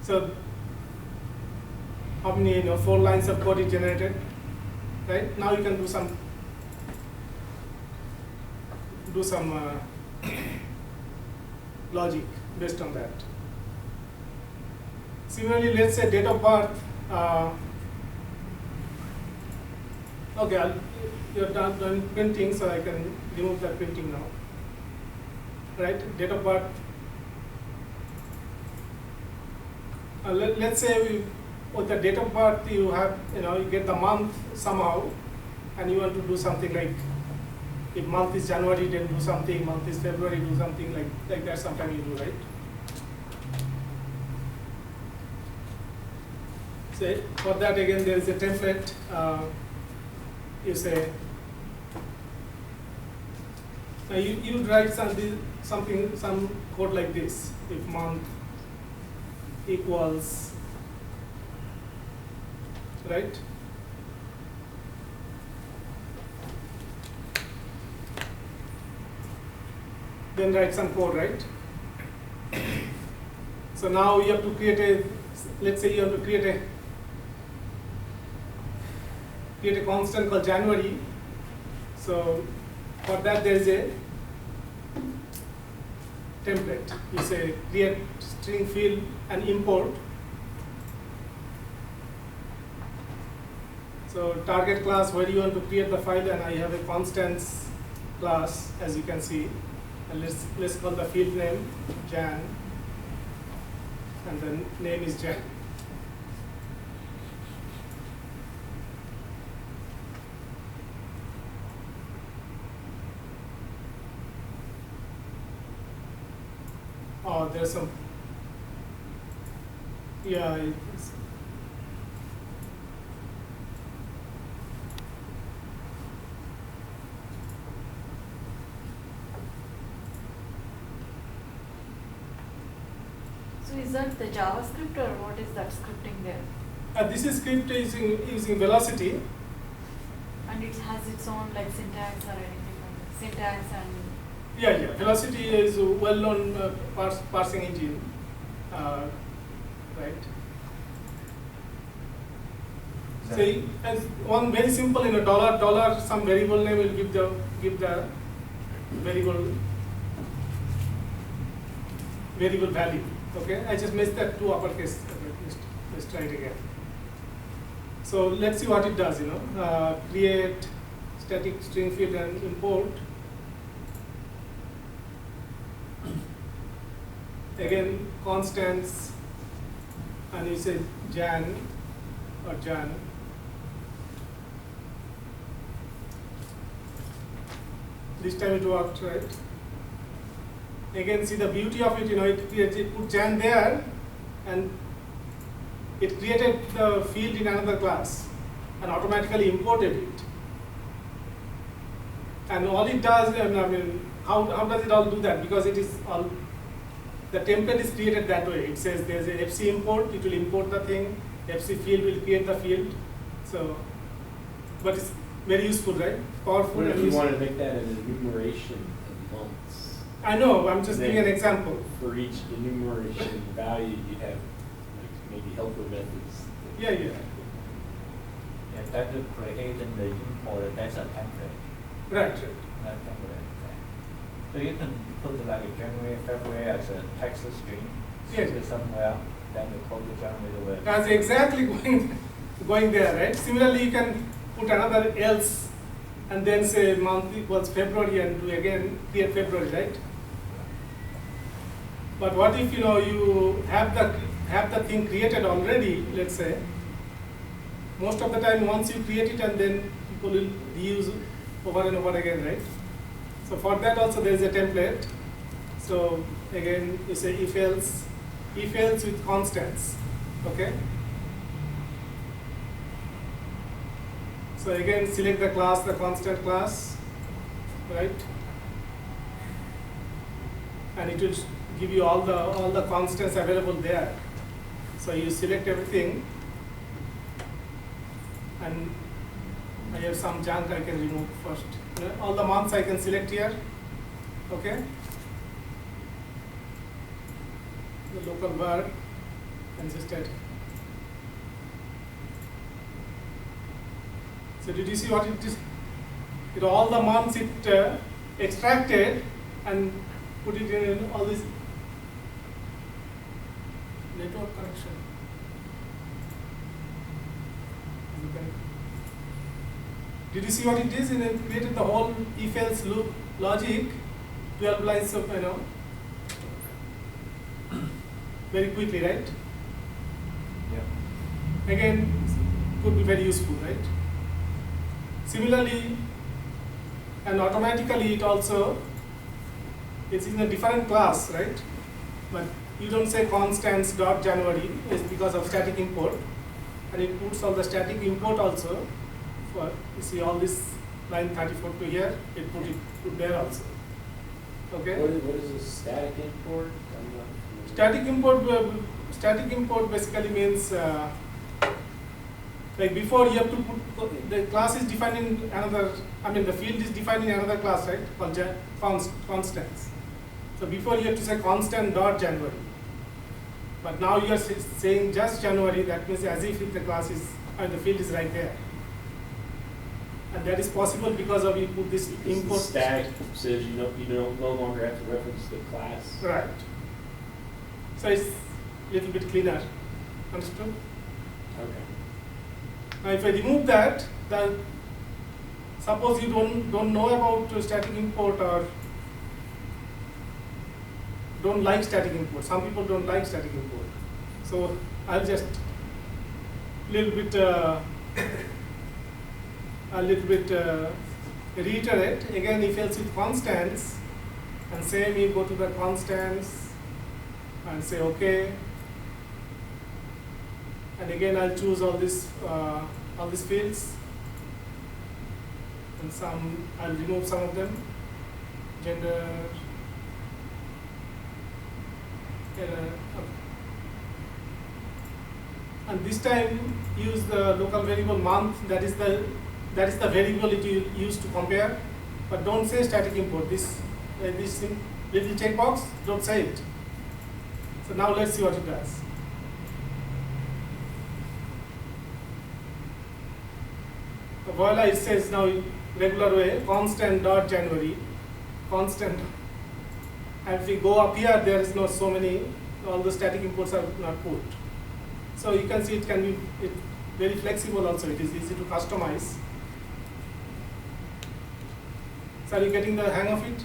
[SPEAKER 2] So how many 4 lines of code it generated, right? Now you can do some logic based on that. Similarly, let's say date of birth. Okay, you're done printing, so I can remove that printing now. Right, date of birth. Let's say with the date of birth you have, you get the month somehow, and you want to do something like, if month is January, then do something, month is February, do something like that. Sometimes you do, right? So for that again, there is a template. You say, you write some code like this. If month equals, right? Then write some code, right? So now you have to create let's say you have to create a constant called January. So for that there is a template. You say create string field and import. So target class where you want to create the file, and I have a constants class, as you can see. And let's call the field name Jan, and the name is Jan. there's some, yeah, it's,
[SPEAKER 8] So is that the JavaScript or what is that scripting there?
[SPEAKER 2] this is script using Velocity.
[SPEAKER 8] And it has its own like syntax or anything like that? Syntax and
[SPEAKER 2] Yeah. Velocity is a well-known parsing engine, right? Say as one very simple, dollar some variable name will give the variable value. Okay, I just missed that two uppercase. Let's try it again. So let's see what it does. Create static string field and import. Again, constants, and you say Jan or Jan. This time it worked, right? Again, see the beauty of it, it put Jan there, and it created the field in another class and automatically imported it. And all it does, how does it all do that? Because it is all, the template is created that way. It says there's a FC import, it will import the thing, FC field will create the field. So, but it's very useful, right? Powerful.
[SPEAKER 4] What if
[SPEAKER 2] and
[SPEAKER 4] you
[SPEAKER 2] useful.
[SPEAKER 4] want to make that an enumeration of months?
[SPEAKER 2] I know, I'm just giving an example.
[SPEAKER 4] For each enumeration value, you have like maybe helper methods.
[SPEAKER 2] Yeah.
[SPEAKER 5] Yeah, that will create in the import, that's a template,
[SPEAKER 2] Right.
[SPEAKER 5] not template. So you can put like a January, February as a text string,
[SPEAKER 2] Yes.
[SPEAKER 5] stick it somewhere, then the code the January will.
[SPEAKER 2] That's exactly going there, right? Similarly, you can put another else and then say month equals February and do again create February, right? But what if you have the thing created already? Let's say most of the time once you create it and then people will reuse over and over again, right? So for that also there is a template. So again you say if else with constants, okay? So again select the class, the constant class, right? And it will give you all the constants available there. So you select everything, and I have some junk I can remove first. All the months I can select here, okay? The local var and just add. So did you see what it is? All the months it extracted and put it in all this network connection. Did you see what it is? And it created the whole if-else loop logic, 12 lines of, very quickly, right?
[SPEAKER 5] Yeah.
[SPEAKER 2] Again, could be very useful, right? Similarly, and automatically it also, it's in a different class, right? But you don't say constants dot January, is because of static import, and it puts all the static import also. For you see all this line 34 to here, it put there also. Okay.
[SPEAKER 4] What is a static import? I'm not familiar.
[SPEAKER 2] Static import basically means like before you have to put the class is defined in another. The field is defined in another class, right? Called constants. So before you have to say constant dot January, but now you are saying just January. That means as if the class is the field is right there, and that is possible because of you put this import.
[SPEAKER 4] Static says you no longer have to reference the class.
[SPEAKER 2] Right. So it's a little bit cleaner. Understood?
[SPEAKER 4] Okay.
[SPEAKER 2] Now if I remove that, suppose you don't know about static import or don't like static import. Some people don't like static import. So I'll just reiterate again. If else with constants, and same you go to the constants and say OK. And again, I'll choose all these fields, and I'll remove some of them. Gender, error. And this time, use the local variable month. That is the variable it you use to compare. But don't say static import. This little checkbox, don't say it. So now let's see what it does. So voila, it says now in regular way, constant dot January, constant. And if we go up here, there is not so many, all the static imports are not put. So you can see it can be very flexible also, it is easy to customize. So are you getting the hang of it?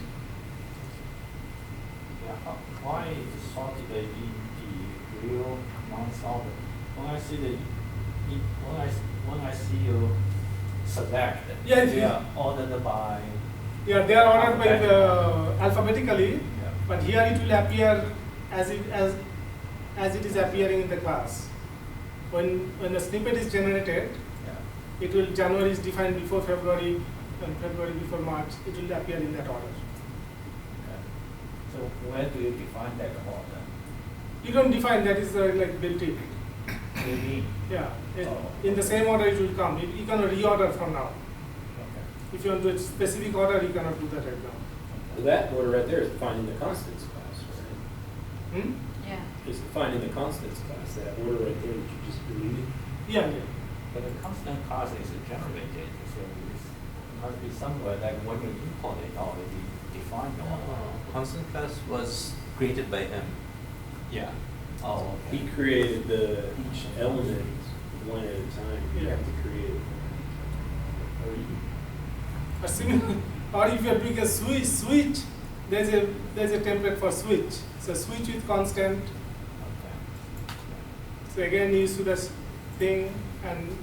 [SPEAKER 5] Yeah, why sorted in the real month order? When I see you select,
[SPEAKER 2] Yeah,
[SPEAKER 5] they are ordered by.
[SPEAKER 2] Yeah, they are ordered by alphabetically,
[SPEAKER 5] Yeah.
[SPEAKER 2] but here it will appear as it is appearing in the class. When the snippet is generated,
[SPEAKER 5] Yeah.
[SPEAKER 2] it will January is defined before February and February before March. It will appear in that order.
[SPEAKER 5] Okay. So where do you define that order?
[SPEAKER 2] You don't define, that is like built in.
[SPEAKER 5] Maybe.
[SPEAKER 2] Yeah,
[SPEAKER 5] Oh.
[SPEAKER 2] in the same order it will come. You can reorder from now.
[SPEAKER 5] Okay.
[SPEAKER 2] If you want to a specific order, you cannot do that right now.
[SPEAKER 4] That order right there is defining the constants class, right?
[SPEAKER 2] Hmm?
[SPEAKER 8] Yeah.
[SPEAKER 4] It's defining the constants class, that order right there that you just deleted.
[SPEAKER 2] Yeah.
[SPEAKER 5] But the constant class is generated, so it must be somewhere like when you import it already defined the order.
[SPEAKER 10] Constant class was created by him.
[SPEAKER 5] Yeah. Oh, okay.
[SPEAKER 4] He created each element one at a time. You have to create it. Or you-
[SPEAKER 2] A similar, or if you are doing a switch, there's a template for switch. So switch with constant.
[SPEAKER 5] Okay.
[SPEAKER 2] So again, you use this thing and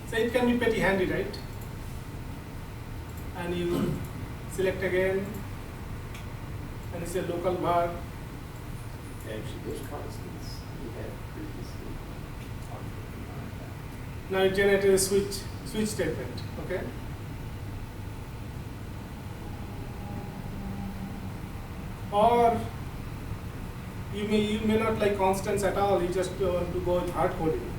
[SPEAKER 2] so it can be pretty handy, right? And you select again, and it's a local var.
[SPEAKER 4] Actually, those constants you had previously.
[SPEAKER 2] Now it generated a switch statement. Okay. Or you may not like constants at all. You just want to go with hard coding.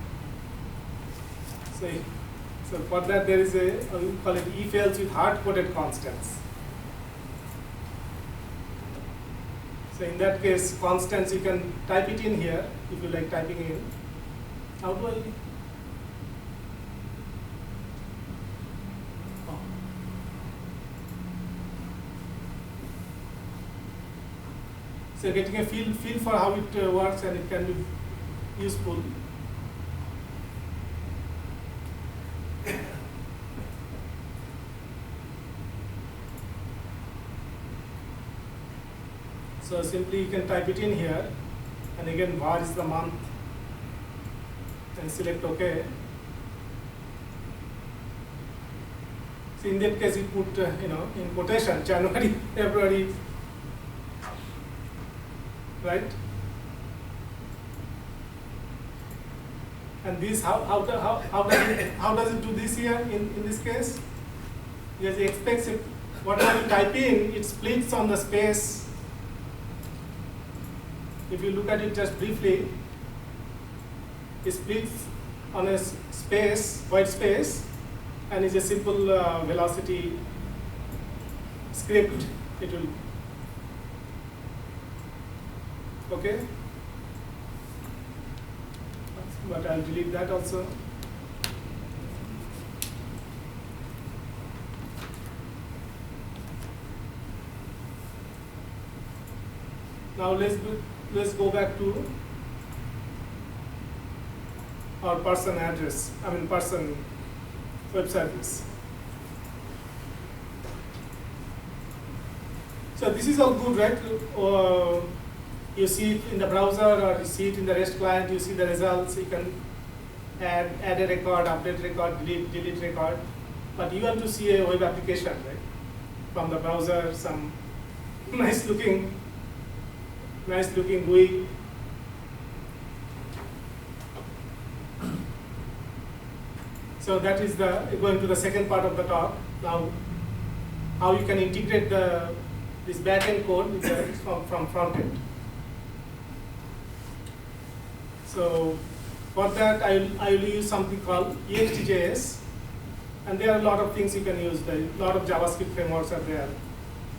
[SPEAKER 2] So for that there is we call it if else with hard coded constants. So in that case, constants you can type it in here if you like typing in. How do I? Oh. So getting a feel for how it works, and it can be useful. So simply you can type it in here, and again var is the month, and select OK. So in that case, you put in quotation January, February, right? And this how does it do this here in this case? Because it expects it, whatever you type in, it splits on the space. If you look at it just briefly, it splits on a space, white space, and is a simple velocity script. It will, okay? But I'll delete that also. Now let's go back to our person address, person web service. So this is all good, right? You see it in the browser, or you see it in the REST client, you see the results, you can add a record, update record, delete record. But you want to see a web application, right? from the browser, some nice looking GUI. So that is going to the second part of the talk. Now, how you can integrate this backend code with from front end. So for that, I will use something called EXT.js, and there are a lot of things you can use. A lot of JavaScript frameworks are there,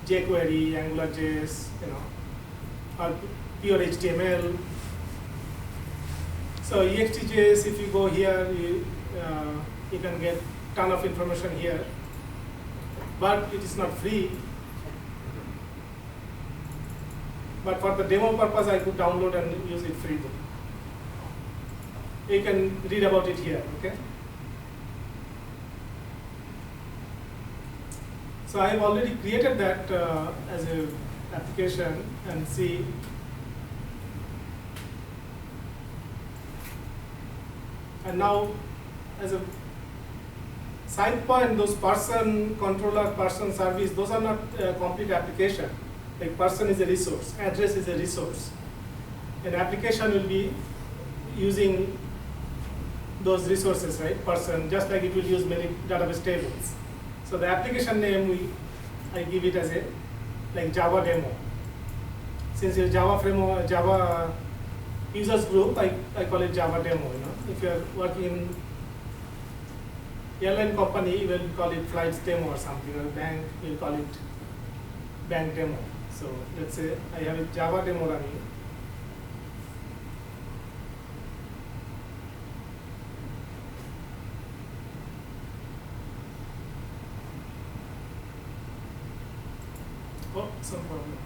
[SPEAKER 2] jQuery, AngularJS, or pure HTML. So EXT.js, if you go here, you can get ton of information here, but it is not free. But for the demo purpose, I could download and use it freely. You can read about it here, okay? So I have already created that as an application, and see. And now, as a side point, those person controller, person service, those are not complete application. Like person is a resource, address is a resource. An application will be using those resources, right? Person, just like it will use many database tables. So the application name, I give it as a like Java demo. Since it's Java framework, Java users group, I call it Java demo. If you are working in airline company, you will call it flights demo or something, or bank, you will call it bank demo. So let's say I have a Java demo running. Oh, some problem.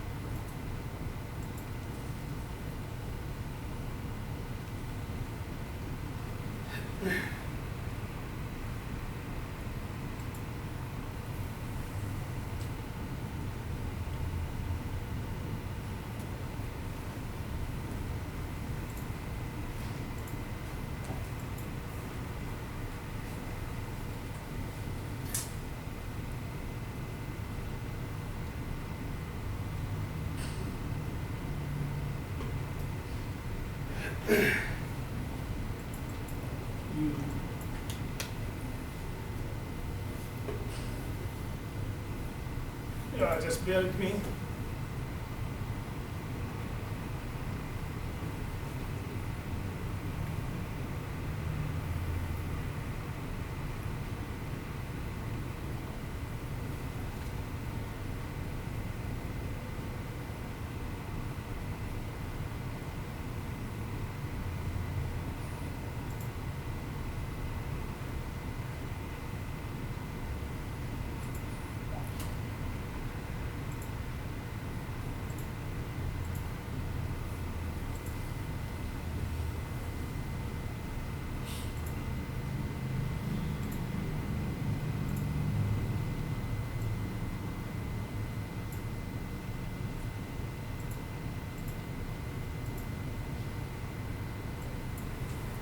[SPEAKER 2] Yeah, just bear with me.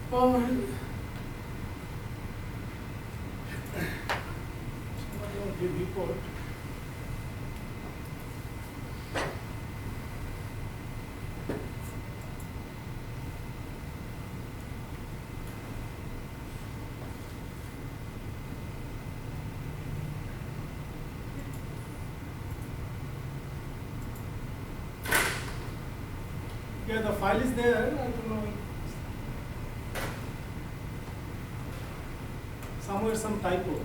[SPEAKER 2] Oh, what do you report? Yeah, the file is there. I don't know. Somewhere some typo.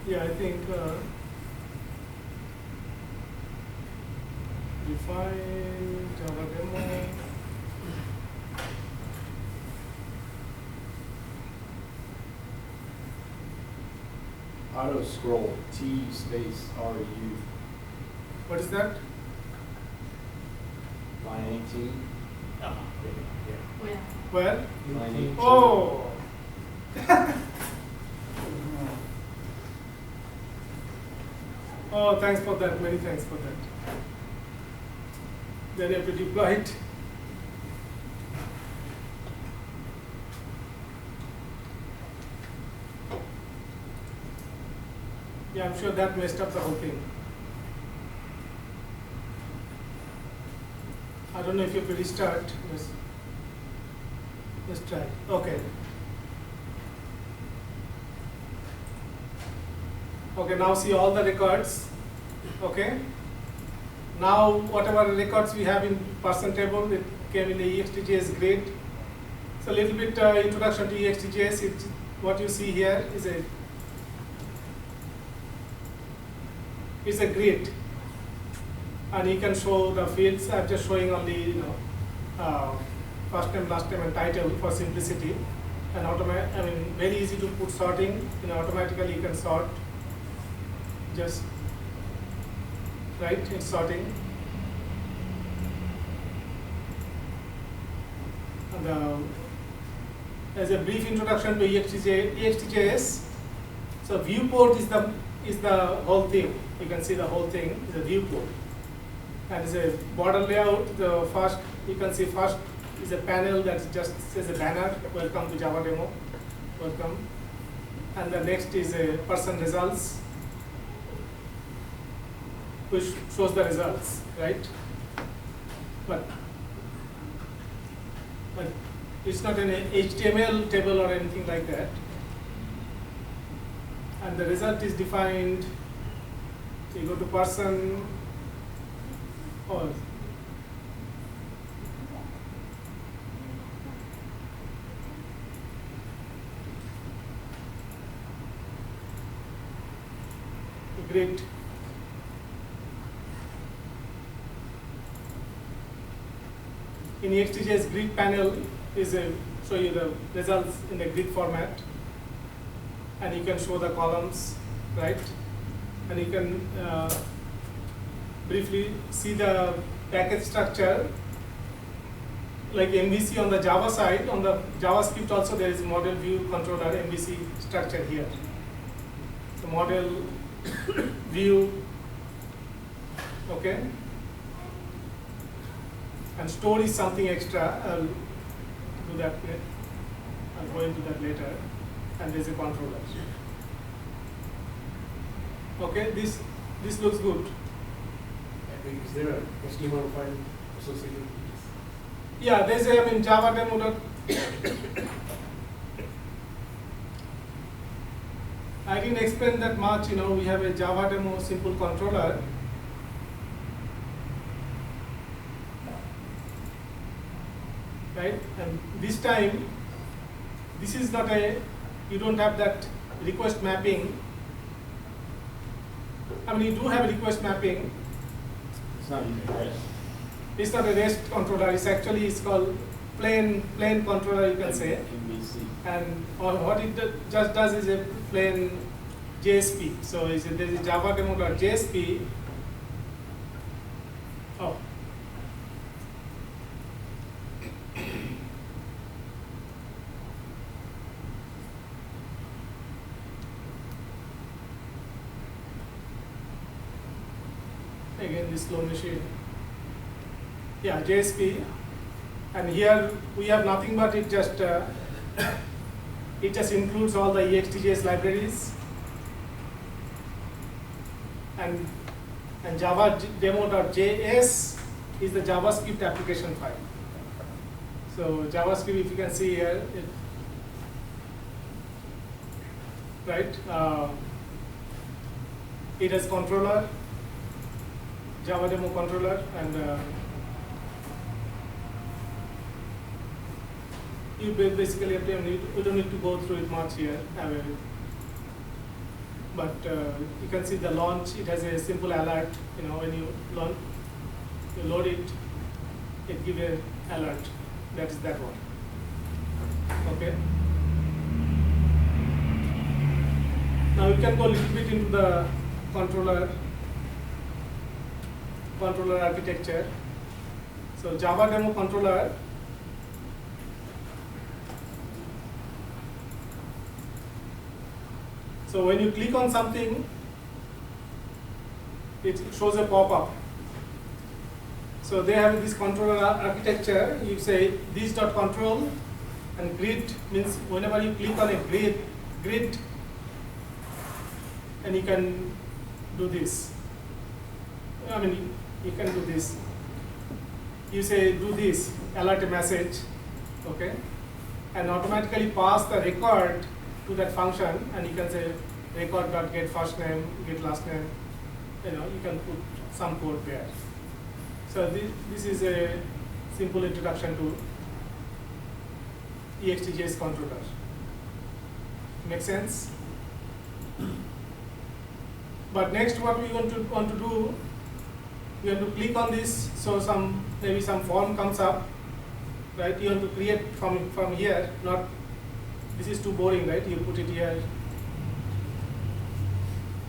[SPEAKER 2] Yeah, I think define Java demo.
[SPEAKER 4] Auto scroll, T space RU,
[SPEAKER 2] What is that?
[SPEAKER 4] line 18.
[SPEAKER 5] Ah,
[SPEAKER 8] Oh, yeah.
[SPEAKER 2] Where?
[SPEAKER 4] Line 18.
[SPEAKER 2] Oh! Oh, thanks for that. Many thanks for that. Then you have to deploy it. Yeah, I'm sure that messed up the whole thing. I don't know if you have to restart. Let's try. Okay. Okay, now see all the records. Okay. Now whatever records we have in person table, it came in the EXTJS grid. So a little bit introduction to EXTJS. What you see here is a grid, and you can show the fields. I'm just showing only first name, last name, and title for simplicity. And very easy to put sorting. Automatically you can sort. Just right, it's sorting. And as a brief introduction to EXTJS, so viewport is the whole thing. You can see the whole thing is a viewport. And is a border layout. The first you can see first is a panel that just says a banner. Welcome to Java demo. Welcome. And the next is a person results, which shows the results, right? But it's not an HTML table or anything like that. And the result is defined. You go to person, or grid. In EXTJS, grid panel is show you the results in the grid format, and you can show the columns, right? And you can briefly see the package structure, like MVC on the Java side. On the JavaScript also there is model view controller MVC structure here. So model view, okay. And store is something extra. I'll do that. I'll go into that later. And there's a controller. Okay, this looks good.
[SPEAKER 7] Is there a HTML file associated with this?
[SPEAKER 2] Yeah, there's a Java demo. I didn't explain that much. We have a Java demo simple controller. Right, and this time, this is not you don't have that request mapping. You do have a request mapping.
[SPEAKER 4] It's not using REST.
[SPEAKER 2] It's not a REST controller. It's called plain controller, you can say.
[SPEAKER 4] MVC.
[SPEAKER 2] And what it just does is a plain JSP. So there is a Java demo.jsp. Oh. Again, this slow machine. Yeah, JSP. And here we have nothing but it just includes all the EXTJS libraries. And Java demo.js is the JavaScript application file. So JavaScript, if you can see here, it has controller, Java demo controller, and you basically have to, you don't need to go through it much here. But you can see the launch, it has a simple alert. When you load it, it gives an alert. That is that one. Okay. Now we can go a little bit into the controller architecture. So Java demo controller. So when you click on something, it shows a pop-up. So they have this controller architecture. You say this dot control, and grid means whenever you click on a grid, and you can do this. I mean, you can do this. You say do this, alert a message, okay, and automatically pass the record to that function, and you can say record.get first name, get last name. You know, you can put some code there. So this is a simple introduction to EXTJS controller. Make sense? But next, what we want to do, we have to click on this. So maybe some form comes up, right? You want to create from here. Not this is too boring, right? You put it here.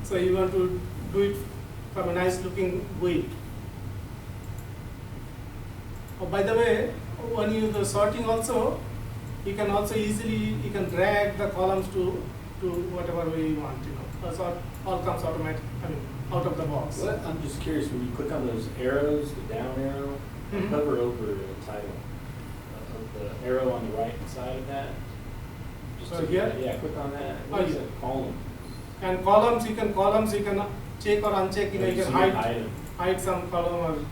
[SPEAKER 2] So you want to do it from a nice looking GUI. Oh, by the way, when you do sorting also, you can also easily drag the columns to whatever way you want. You know, so all comes automatic. I mean, out of the box.
[SPEAKER 4] Well, I'm just curious, when you click on those arrows, the down arrow, hover over the title of the arrow on the right side of that. Just
[SPEAKER 2] So here?
[SPEAKER 4] Yeah, click on that.
[SPEAKER 2] Oh,
[SPEAKER 4] What is
[SPEAKER 2] yeah.
[SPEAKER 4] it? Column.
[SPEAKER 2] And columns you can check or uncheck. You know, you can
[SPEAKER 4] See
[SPEAKER 2] hide
[SPEAKER 4] item.
[SPEAKER 2] some column or.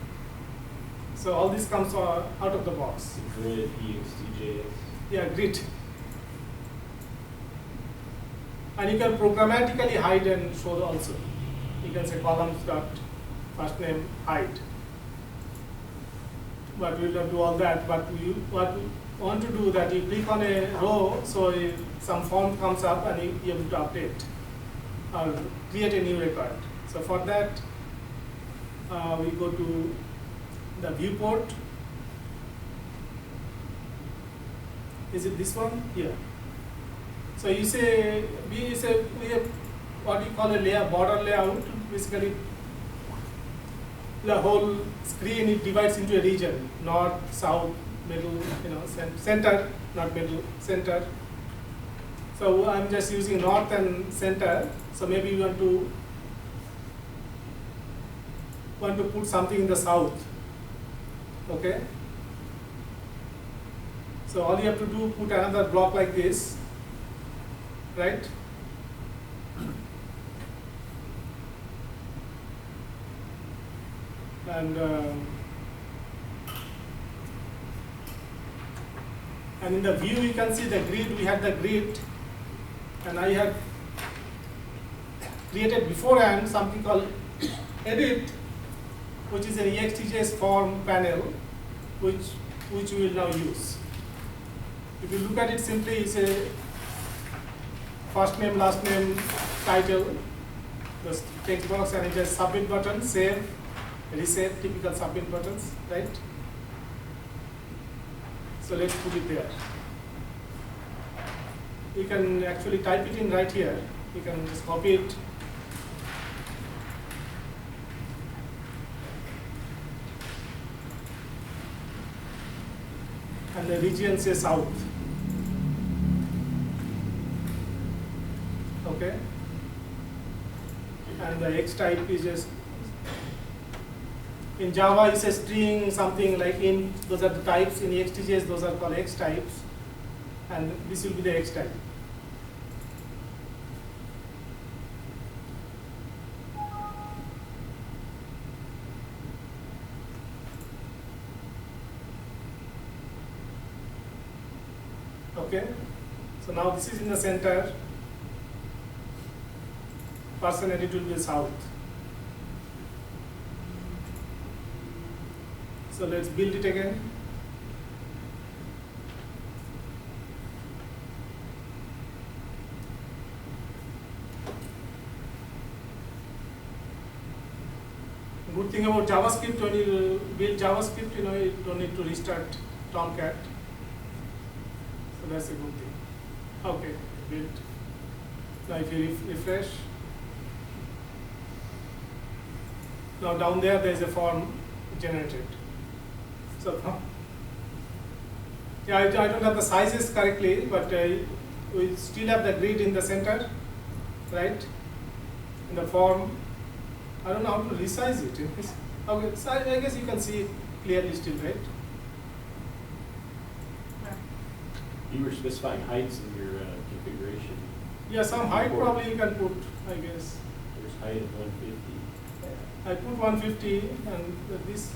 [SPEAKER 2] So all this comes out of the box.
[SPEAKER 4] Grid, EXTJS.
[SPEAKER 2] Yeah, grid. And you can programmatically hide and show also. You can say columns dot first name hide. But we don't do all that. But what we want to do that you click on a row, so some form comes up and you have to update or create a new record. So for that, we go to the viewport. Is it this one? Yeah. So you say we have what you call a layout, border layout. Basically, the whole screen it divides into a region: north, south, middle, you know, center, not middle, center. So I'm just using north and center. So maybe you want to put something in the south. Okay. So all you have to do, put another block like this, right? And in the view you can see the grid. We had the grid, and I have created beforehand something called edit, which is an EXTJS form panel, which we will now use. If you look at it simply, it's a first name, last name, title, the text box, and it has submit button, save, resave, typical submit buttons, right? So let's put it there. You can actually type it in right here. You can just copy it. And the region says south. Okay? And the X type is just, in Java it's a string, something like in, those are the types. In EXTJS, those are called X types. And this will be the X type. Okay, so now this is in the center, person edit will be south. So let's build it again. Good thing about JavaScript, when you build JavaScript, you know, you don't need to restart Tomcat. So that's a good thing. Okay, built. Now if you refresh, now down there is a form generated. So yeah, I don't have the sizes correctly, but we still have the grid in the center, right? In the form, I don't know how to resize it. Okay, so I guess you can see it clearly still, right?
[SPEAKER 4] You were specifying heights in your configuration.
[SPEAKER 2] Yeah, some height probably you can put, I guess.
[SPEAKER 4] There's height of 150.
[SPEAKER 2] I put 150 and this,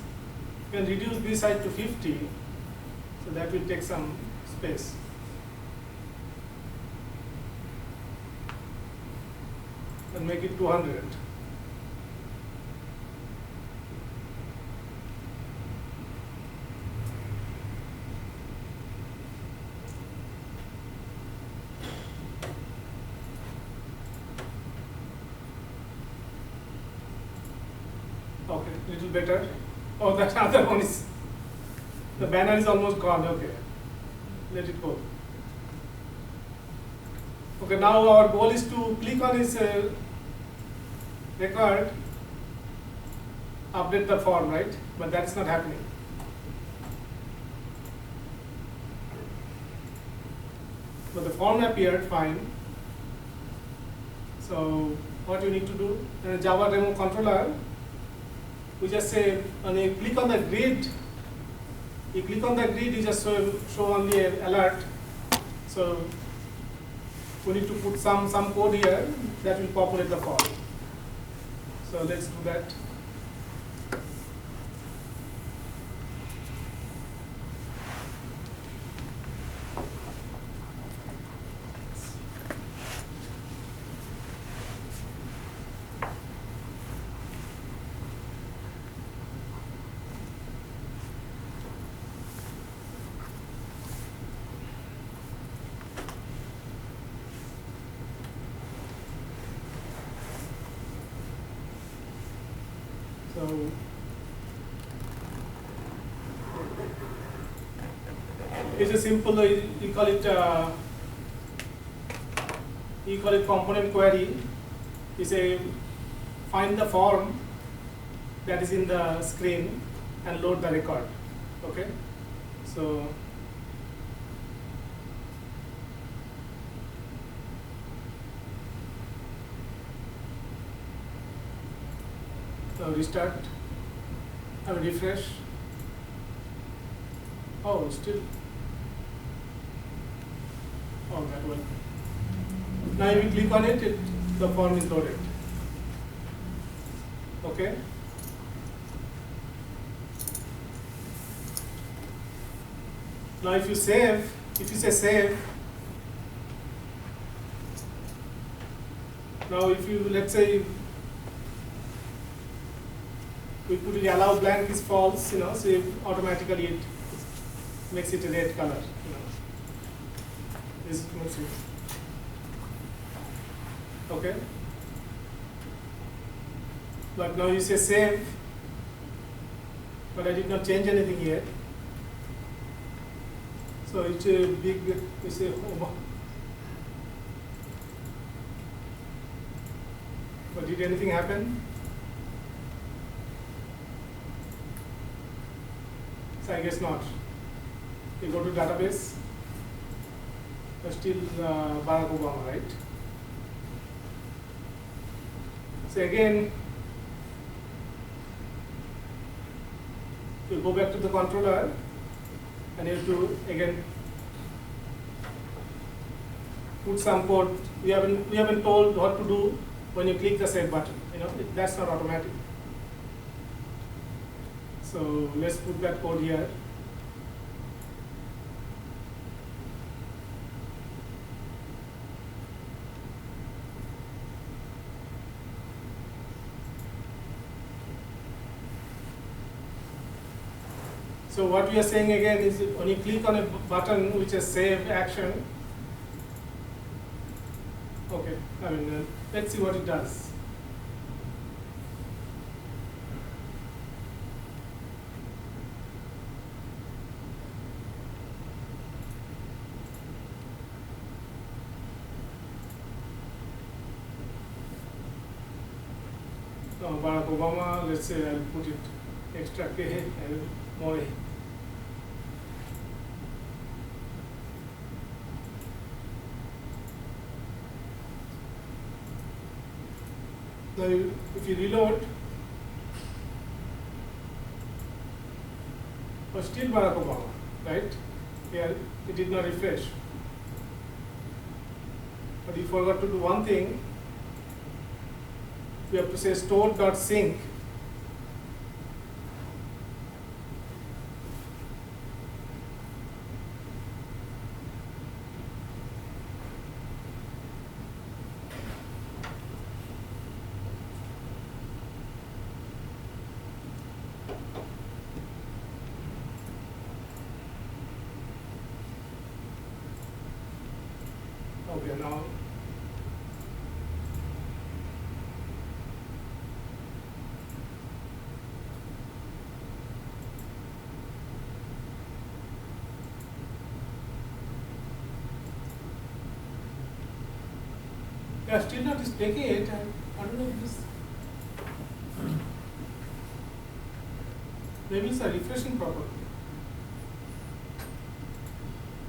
[SPEAKER 2] you can reduce this height to 50, so that will take some space. And make it 200. Okay, little better. Oh, that other one is, the banner is almost gone, okay. Let it go. Okay, now our goal is to click on his record, update the form, right? But that's not happening. But the form appeared fine. So what you need to do, in a Java demo controller, we just say, when you click on the grid, you just show only an alert. So we need to put some code here that will populate the form. So let's do that. So it's a simple, you call it component query. You say find the form that is in the screen and load the record. Okay, so restart, I will refresh. Oh, still. Oh, that one. Now if you click on it, the form is loaded. Okay. Now if you say save, now if you, let's say, we put the allow blank is false, so automatically it makes it a red color. This makes it okay. But now you say save, but I did not change anything yet. So it's a big, you say, oh, but did anything happen? So I guess not. You go to database, still Barack Obama, right? So again, you go back to the controller and you have to again put some code. We haven't told what to do when you click the save button. That's not automatic. So let's put that code here. So what we are saying again is when you click on a button which is save action, okay, let's see what it does. Barack Obama, let's say I'll put it extra K and more A. Now if you reload, was still Barack Obama, right? Yeah, it did not refresh. But you forgot to do one thing. We have to say store.sync. Okay, now yeah, still not is taking it. I don't know if this maybe it's a refreshing problem.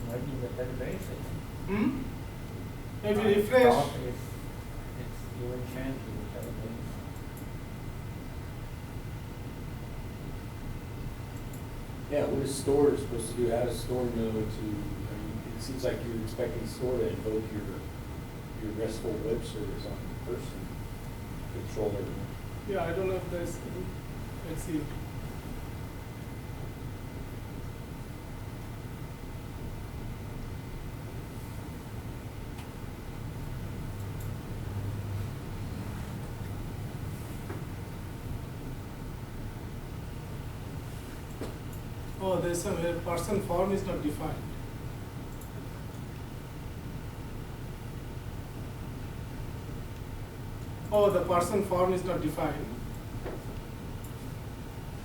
[SPEAKER 5] Maybe the database, I think.
[SPEAKER 2] Hmm? If you refresh,
[SPEAKER 5] It's even changing the database.
[SPEAKER 4] Yeah, what is store supposed to do? How does store know to, I mean, it seems like you're expecting store to invoke your RESTful web service on the person controller.
[SPEAKER 2] yeah, I don't know if there's, let's see. Oh, there's some person form is not defined. Oh, the person form is not defined.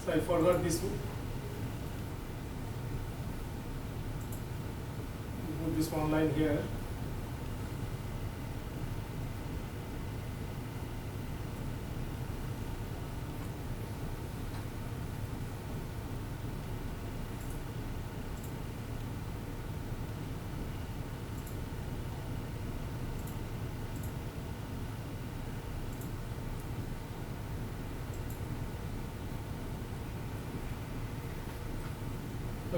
[SPEAKER 2] So I forgot this. Put this one line here.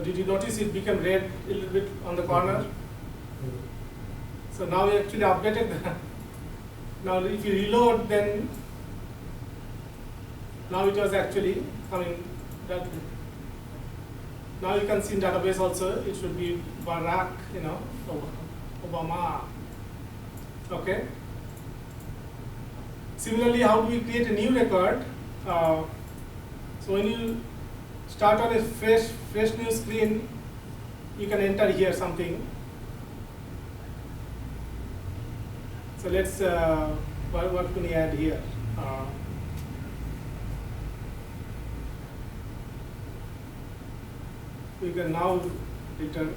[SPEAKER 2] Did you notice it became red a little bit on the corner? So now we actually updated that. Now if you reload, then now it was actually coming. That now you can see in database also. It should be Barack, Obama. Okay. Similarly, how do we create a new record? So when you start on a fresh new screen, you can enter here something. So let's, what can we add here? We can now return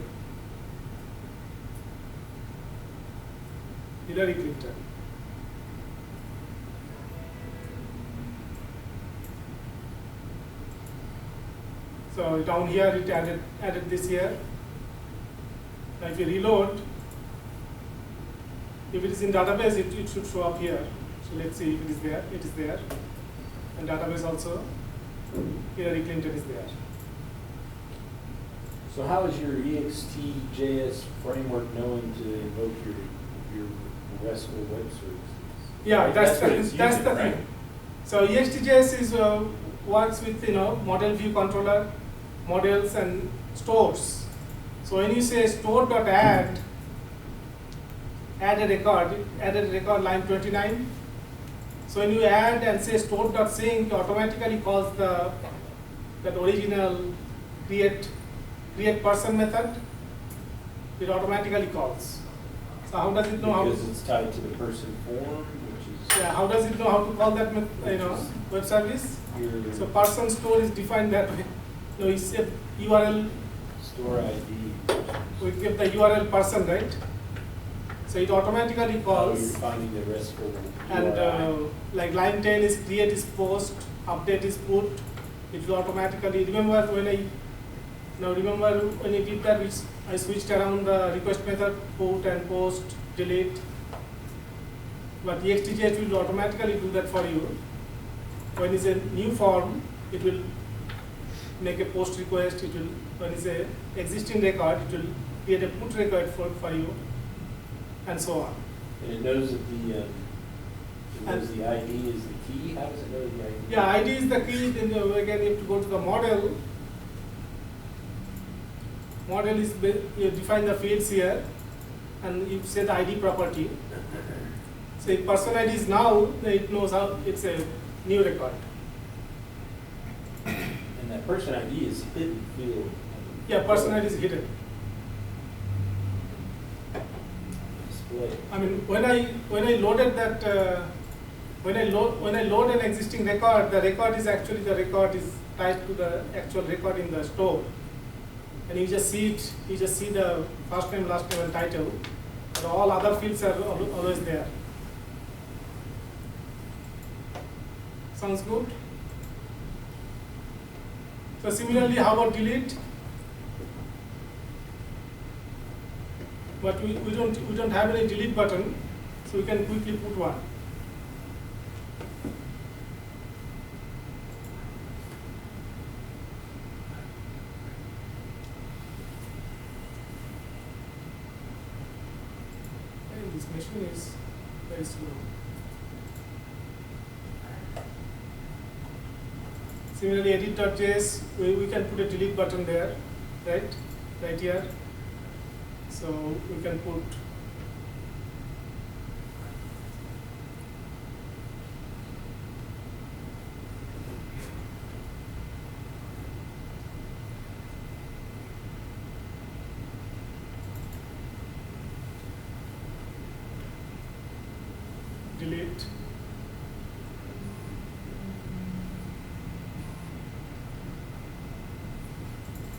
[SPEAKER 2] Hillary Clinton. So down here it added this here. Now if you reload, if it is in database, it should show up here. So let's see if it is there. It is there. And database also, Hillary Clinton is there.
[SPEAKER 4] So how is your EXTJS framework knowing to invoke your RESTful web services?
[SPEAKER 2] Yeah, that's
[SPEAKER 4] what it's
[SPEAKER 2] the
[SPEAKER 4] using, right?
[SPEAKER 2] thing. So EXTJS is works with model view controller, models and stores. So when you say store.add, add a record line 29. So when you add and say store.sync, it automatically calls that original create person method. It automatically calls. So how does it know
[SPEAKER 4] Because it's tied to the person form, which is
[SPEAKER 2] yeah, how does it know how to call that web service?
[SPEAKER 4] your
[SPEAKER 2] So person store is defined that way. You say URL,
[SPEAKER 4] store ID.
[SPEAKER 2] we give the URL person, right? So it automatically
[SPEAKER 4] Oh, you're
[SPEAKER 2] calls.
[SPEAKER 4] finding the RESTful
[SPEAKER 2] And
[SPEAKER 4] URI.
[SPEAKER 2] like line 10 is create is post, update is put. It will automatically, remember when I did that, I switched around the request method, put and post, delete. But EXTJS will automatically do that for you. When it's a new form, it will make a post request, it will, when it's a existing record, it will create a put record for you, and so on.
[SPEAKER 4] And it knows that the ID is the key? How does it know the ID?
[SPEAKER 2] Yeah, ID is the key, then again you have to go to the model. Model is, you define the fields here, and you say the ID property. So if person ID is now, then it knows how it's a new record.
[SPEAKER 4] And that person ID is hidden field.
[SPEAKER 2] Yeah, person ID is hidden.
[SPEAKER 4] Display.
[SPEAKER 2] I mean, when I loaded that, when I load an existing record, the record is actually tied to the actual record in the store, and you just see it. You just see the first name, last name, and title. But all other fields are always there. Sounds good. So similarly, how about delete? But we don't have any delete button, so we can quickly put one. And this machine is very slow. Similarly, edit.js, we can put a delete button there, right here. So we can put delete.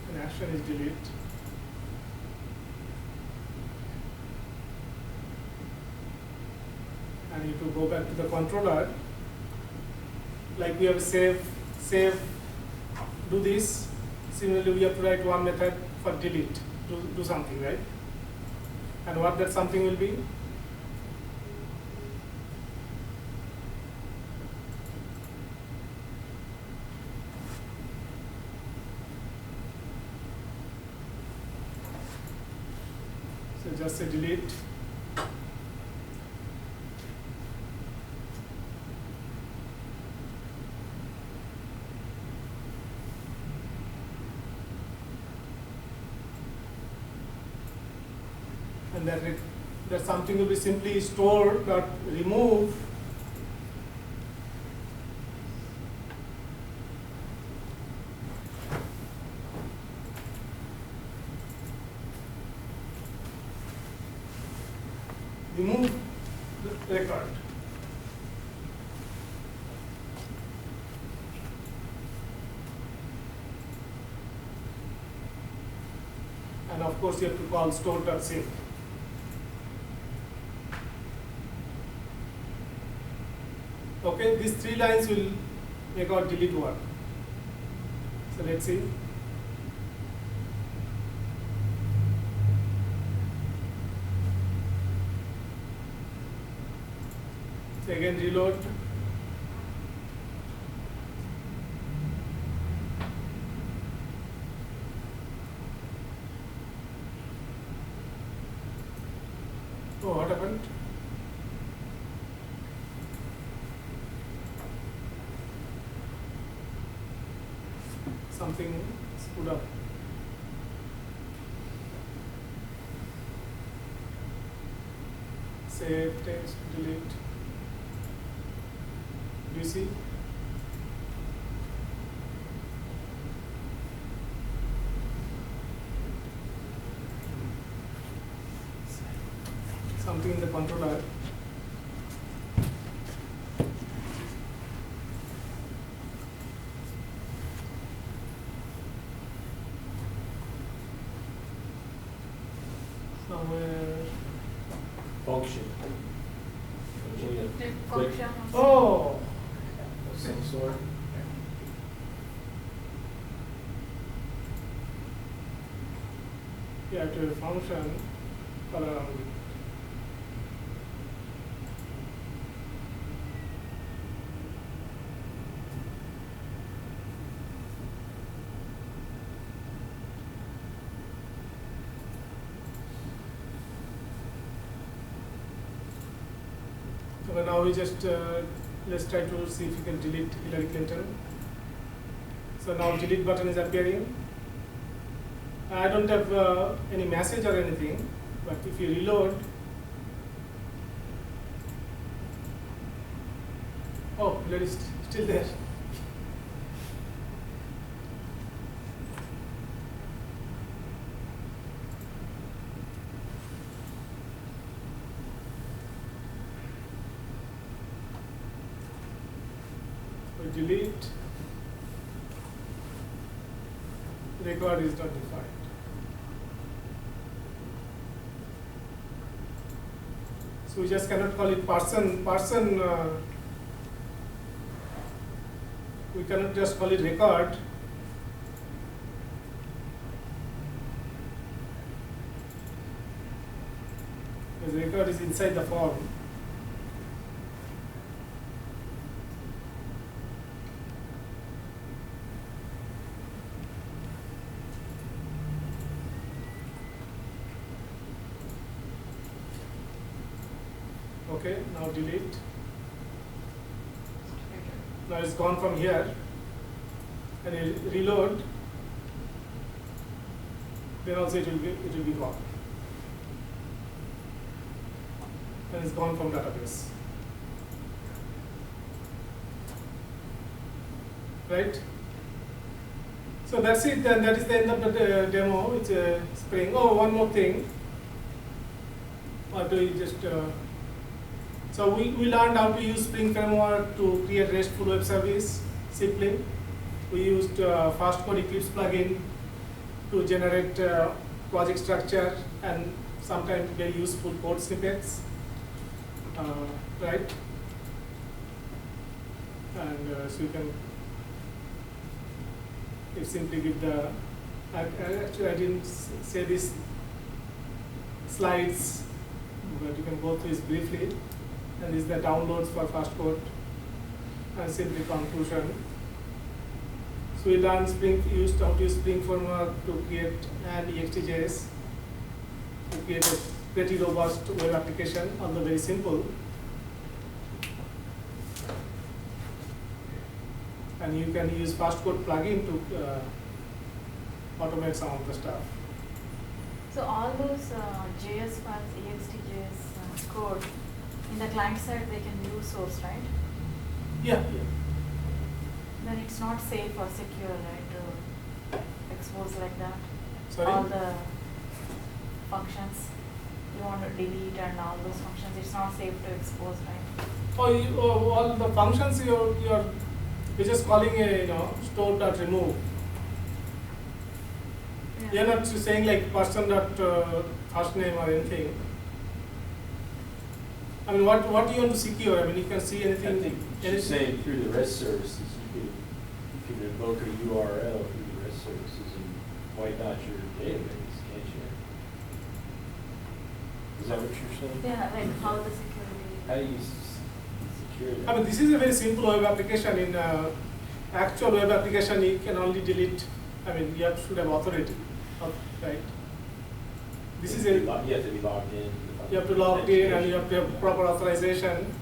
[SPEAKER 2] And action is delete. And if you go back to the controller, like we have save, do this. Similarly, we have to write one method for delete, do something, right? And what that something will be? So just say delete. And that something will be simply store.remove the record. And of course you have to call store.sync. Okay, these 3 lines will make our delete work. So let's see. So again reload. Oh, what happened? Something screwed up. Save text, delete. Do you see? Something in the controller. Somewhere.
[SPEAKER 4] Function.
[SPEAKER 8] Function.
[SPEAKER 2] Oh!
[SPEAKER 4] Of some sort.
[SPEAKER 2] You have to have a function for around it. but now we just, let's try to see if we can delete Hillary Clinton. So now delete button is appearing. I don't have any message or anything, but if you reload, oh, Hillary is still there. We delete, record is not defined. So we just cannot call it person, we cannot just call it record. Because record is inside the form. Okay, now delete. Now it's gone from here, and you reload, then also it will be gone, and it's gone from database. Right? So that's it. Then that is the end of the demo. It's a Spring. Oh, one more thing. Or do you just? So we learned how to use Spring Framework to create RESTful web service simply. We used Fastcode Eclipse plugin to generate project structure and sometimes very useful code snippets, right? And so you can simply give the, actually I didn't say this slides, but you can go through this briefly. And this is the downloads for Fastcode and simply conclusion. So we learned used how to use Spring Framework to create an EXTJS to create a pretty robust web application, although very simple. And you can use Fastcode plugin to automate some of the stuff.
[SPEAKER 8] So all those JS files, EXTJS code, in the client side they can use source, right?
[SPEAKER 2] Yeah.
[SPEAKER 8] Then it's not safe or secure, right, to expose like that?
[SPEAKER 2] Sorry?
[SPEAKER 8] All the functions you want to delete and all those functions, it's not safe to expose, right?
[SPEAKER 2] All the functions you're just calling a store.remove.
[SPEAKER 8] Yeah.
[SPEAKER 2] You're not saying like person dot first name or anything. I mean, what do you want to secure? I mean, you can see anything.
[SPEAKER 4] I think she's saying through the REST services, you could invoke a URL through the REST services and wipe out your database, can't you? Is that what you're saying?
[SPEAKER 8] Yeah, like how the security.
[SPEAKER 4] How do you secure that?
[SPEAKER 2] I mean, this is a very simple web application. In actual web application, you can only delete. I mean, you should have authority, right? This is a.
[SPEAKER 4] You have to be logged in.
[SPEAKER 2] You have to log in and you have to have proper authorization.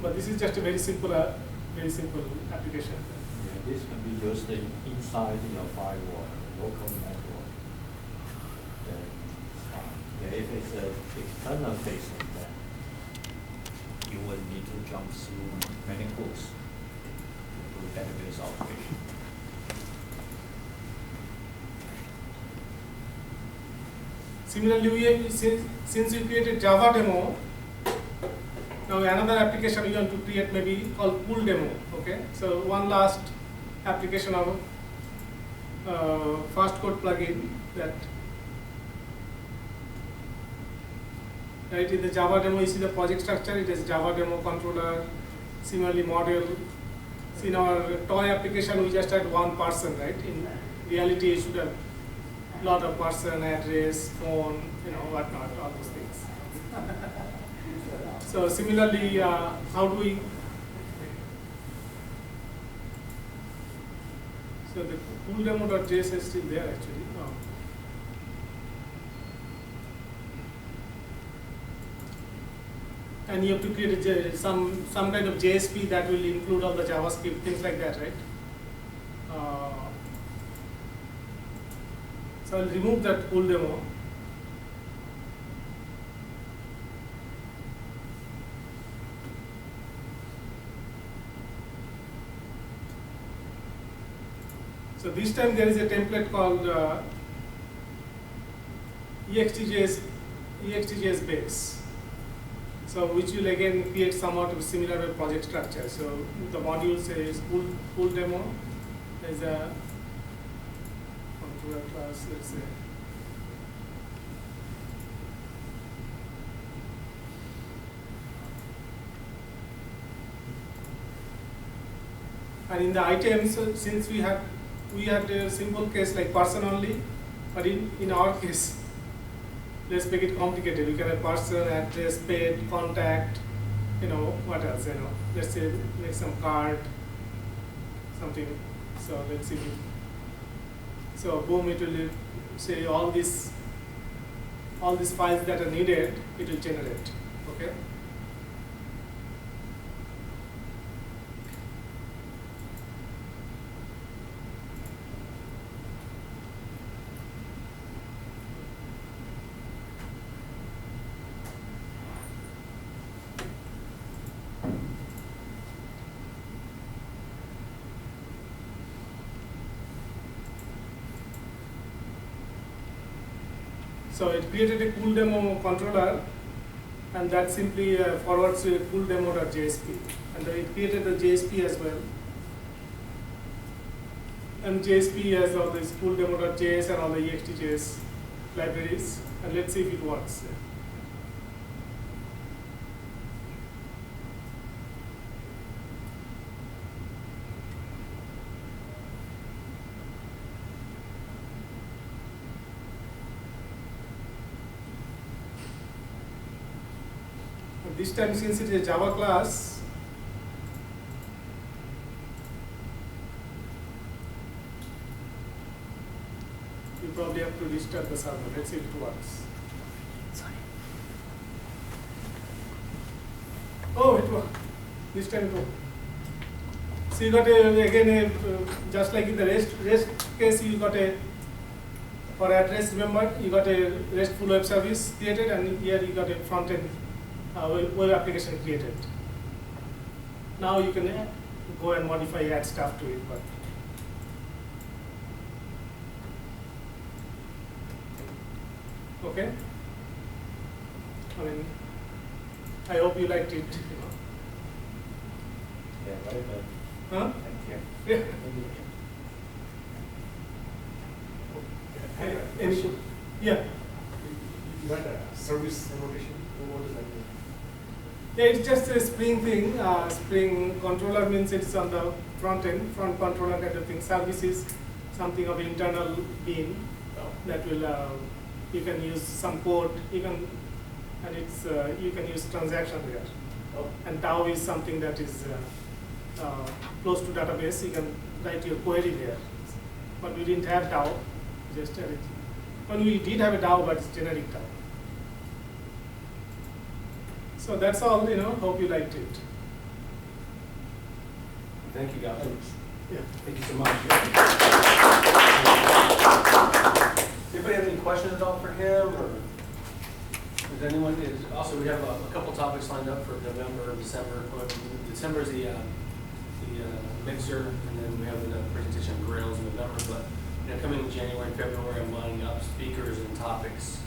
[SPEAKER 2] But this is just a very simple application.
[SPEAKER 5] Yeah, this can be used inside your firewall, local network. Then it's fine. Yeah, if it's external facing, then you will need to jump through many hoops to do database operation.
[SPEAKER 2] Similarly, since we created Java demo, now another application we want to create maybe called pool demo. Okay, so one last application of Fastcode plugin that right in the Java demo you see the project structure. It is Java demo controller, similarly module. So in our toy application we just had one person, right? In reality, you should have lot of person, address, phone, whatnot, all those things. So similarly, how do we? So the pool demo.js is still there actually. Oh. And you have to create some kind of JSP that will include all the JavaScript, things like that, right? So I'll remove that full demo. So this time there is a template called EXTJS base. So which will again create somewhat of similar project structure. So the module says full demo is a controller class, let's say. And in the items, since we had a simple case like person only, but in our case, let's make it complicated. We can have person, address, paid, contact, what else, let's say make some card, something. So let's see. So boom, it will say all these files that are needed, it will generate, okay? So it created a cool demo controller, and that simply forwards to a cool demo.jsp. And it created the JSP as well. And JSP has all this cool demo.js and all the EXTJS libraries. And let's see if it works. This time, since it is a Java class, you probably have to restart the server. Let's see if it works. Sorry. Oh, it worked. This time it worked. So you got just like in the REST case, you got for address, remember, you got a RESTful web service created, and here you got a front end web application created. Now you can go and modify, add stuff to it. But okay. I hope you liked it.
[SPEAKER 4] Yeah, right.
[SPEAKER 2] Huh?
[SPEAKER 4] Thank you.
[SPEAKER 2] Yeah. Yeah.
[SPEAKER 7] You got a service annotation. What does that mean?
[SPEAKER 2] Yeah, it's just a Spring thing. Spring controller means it's on the front end, front controller kind of thing. Service is something of internal being that will you can use some code, and it's you can use transaction there. And DAO is something that is close to database. You can write your query there. But we didn't have DAO, just had it. Well, we did have a DAO, but it's generic DAO. So that's all, hope you liked it.
[SPEAKER 3] Thank you, Gautam.
[SPEAKER 2] Yeah.
[SPEAKER 3] Thank you so much. Anybody have any questions at all for him, or does anyone? Also, we have a couple topics lined up for November, December. December is the mixer, and then we have the presentation of grills in November. But coming in January and February, I'm lining up speakers and topics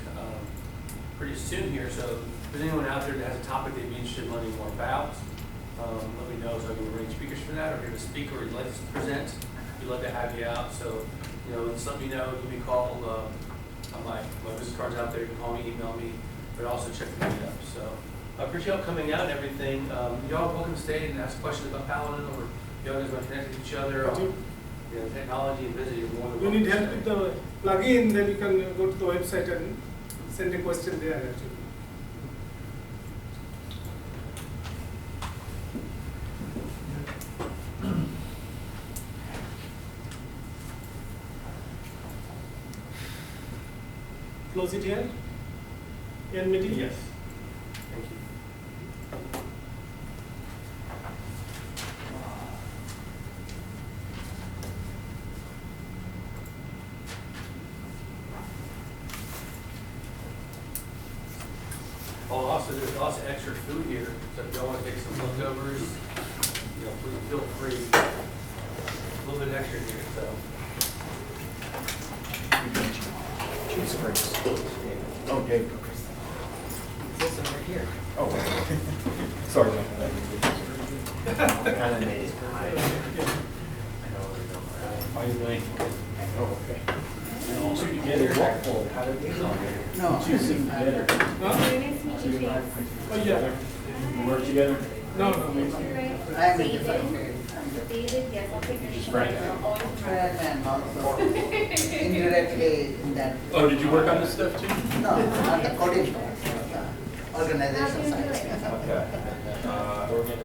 [SPEAKER 3] pretty soon here. So if there's anyone out there that has a topic they'd be interested in learning more about, let me know so I can arrange speakers for that. Or if you have a speaker you'd like to present, we'd love to have you out. So just let me know. Give me a call. My business card's out there. You can call me, email me, but also check the meetup. So I appreciate y'all coming out and everything. Y'all welcome to stay and ask questions about Paladin, or y'all guys want to connect with each other on technology and visit. You're more than
[SPEAKER 2] You
[SPEAKER 3] welcome
[SPEAKER 2] need
[SPEAKER 3] to
[SPEAKER 2] help
[SPEAKER 3] stay.
[SPEAKER 2] with the plugin, then you can go to the website and send a question there actually. Close it here. End meeting?
[SPEAKER 3] Yes. Thank you. there's lots of extra food here, so if y'all want to take some leftovers, you know, please feel free. A little bit extra here, so.
[SPEAKER 4] Oh, Dave.
[SPEAKER 5] This over here.
[SPEAKER 4] Oh, sorry.
[SPEAKER 5] Kind of made it high.
[SPEAKER 4] How are you doing? Oh, okay.
[SPEAKER 5] Also, you get a walk forward, how did these on here?
[SPEAKER 1] No,
[SPEAKER 4] Two things together.
[SPEAKER 2] Oh, yeah.
[SPEAKER 4] You work together?
[SPEAKER 2] No, no.
[SPEAKER 1] I am a different grade.
[SPEAKER 9] David, yes, I'll take your
[SPEAKER 4] Just Frank.
[SPEAKER 1] And also indirectly in that.
[SPEAKER 4] Oh, did you work on this stuff too?
[SPEAKER 1] No, on the coding part, organization side.
[SPEAKER 4] Okay.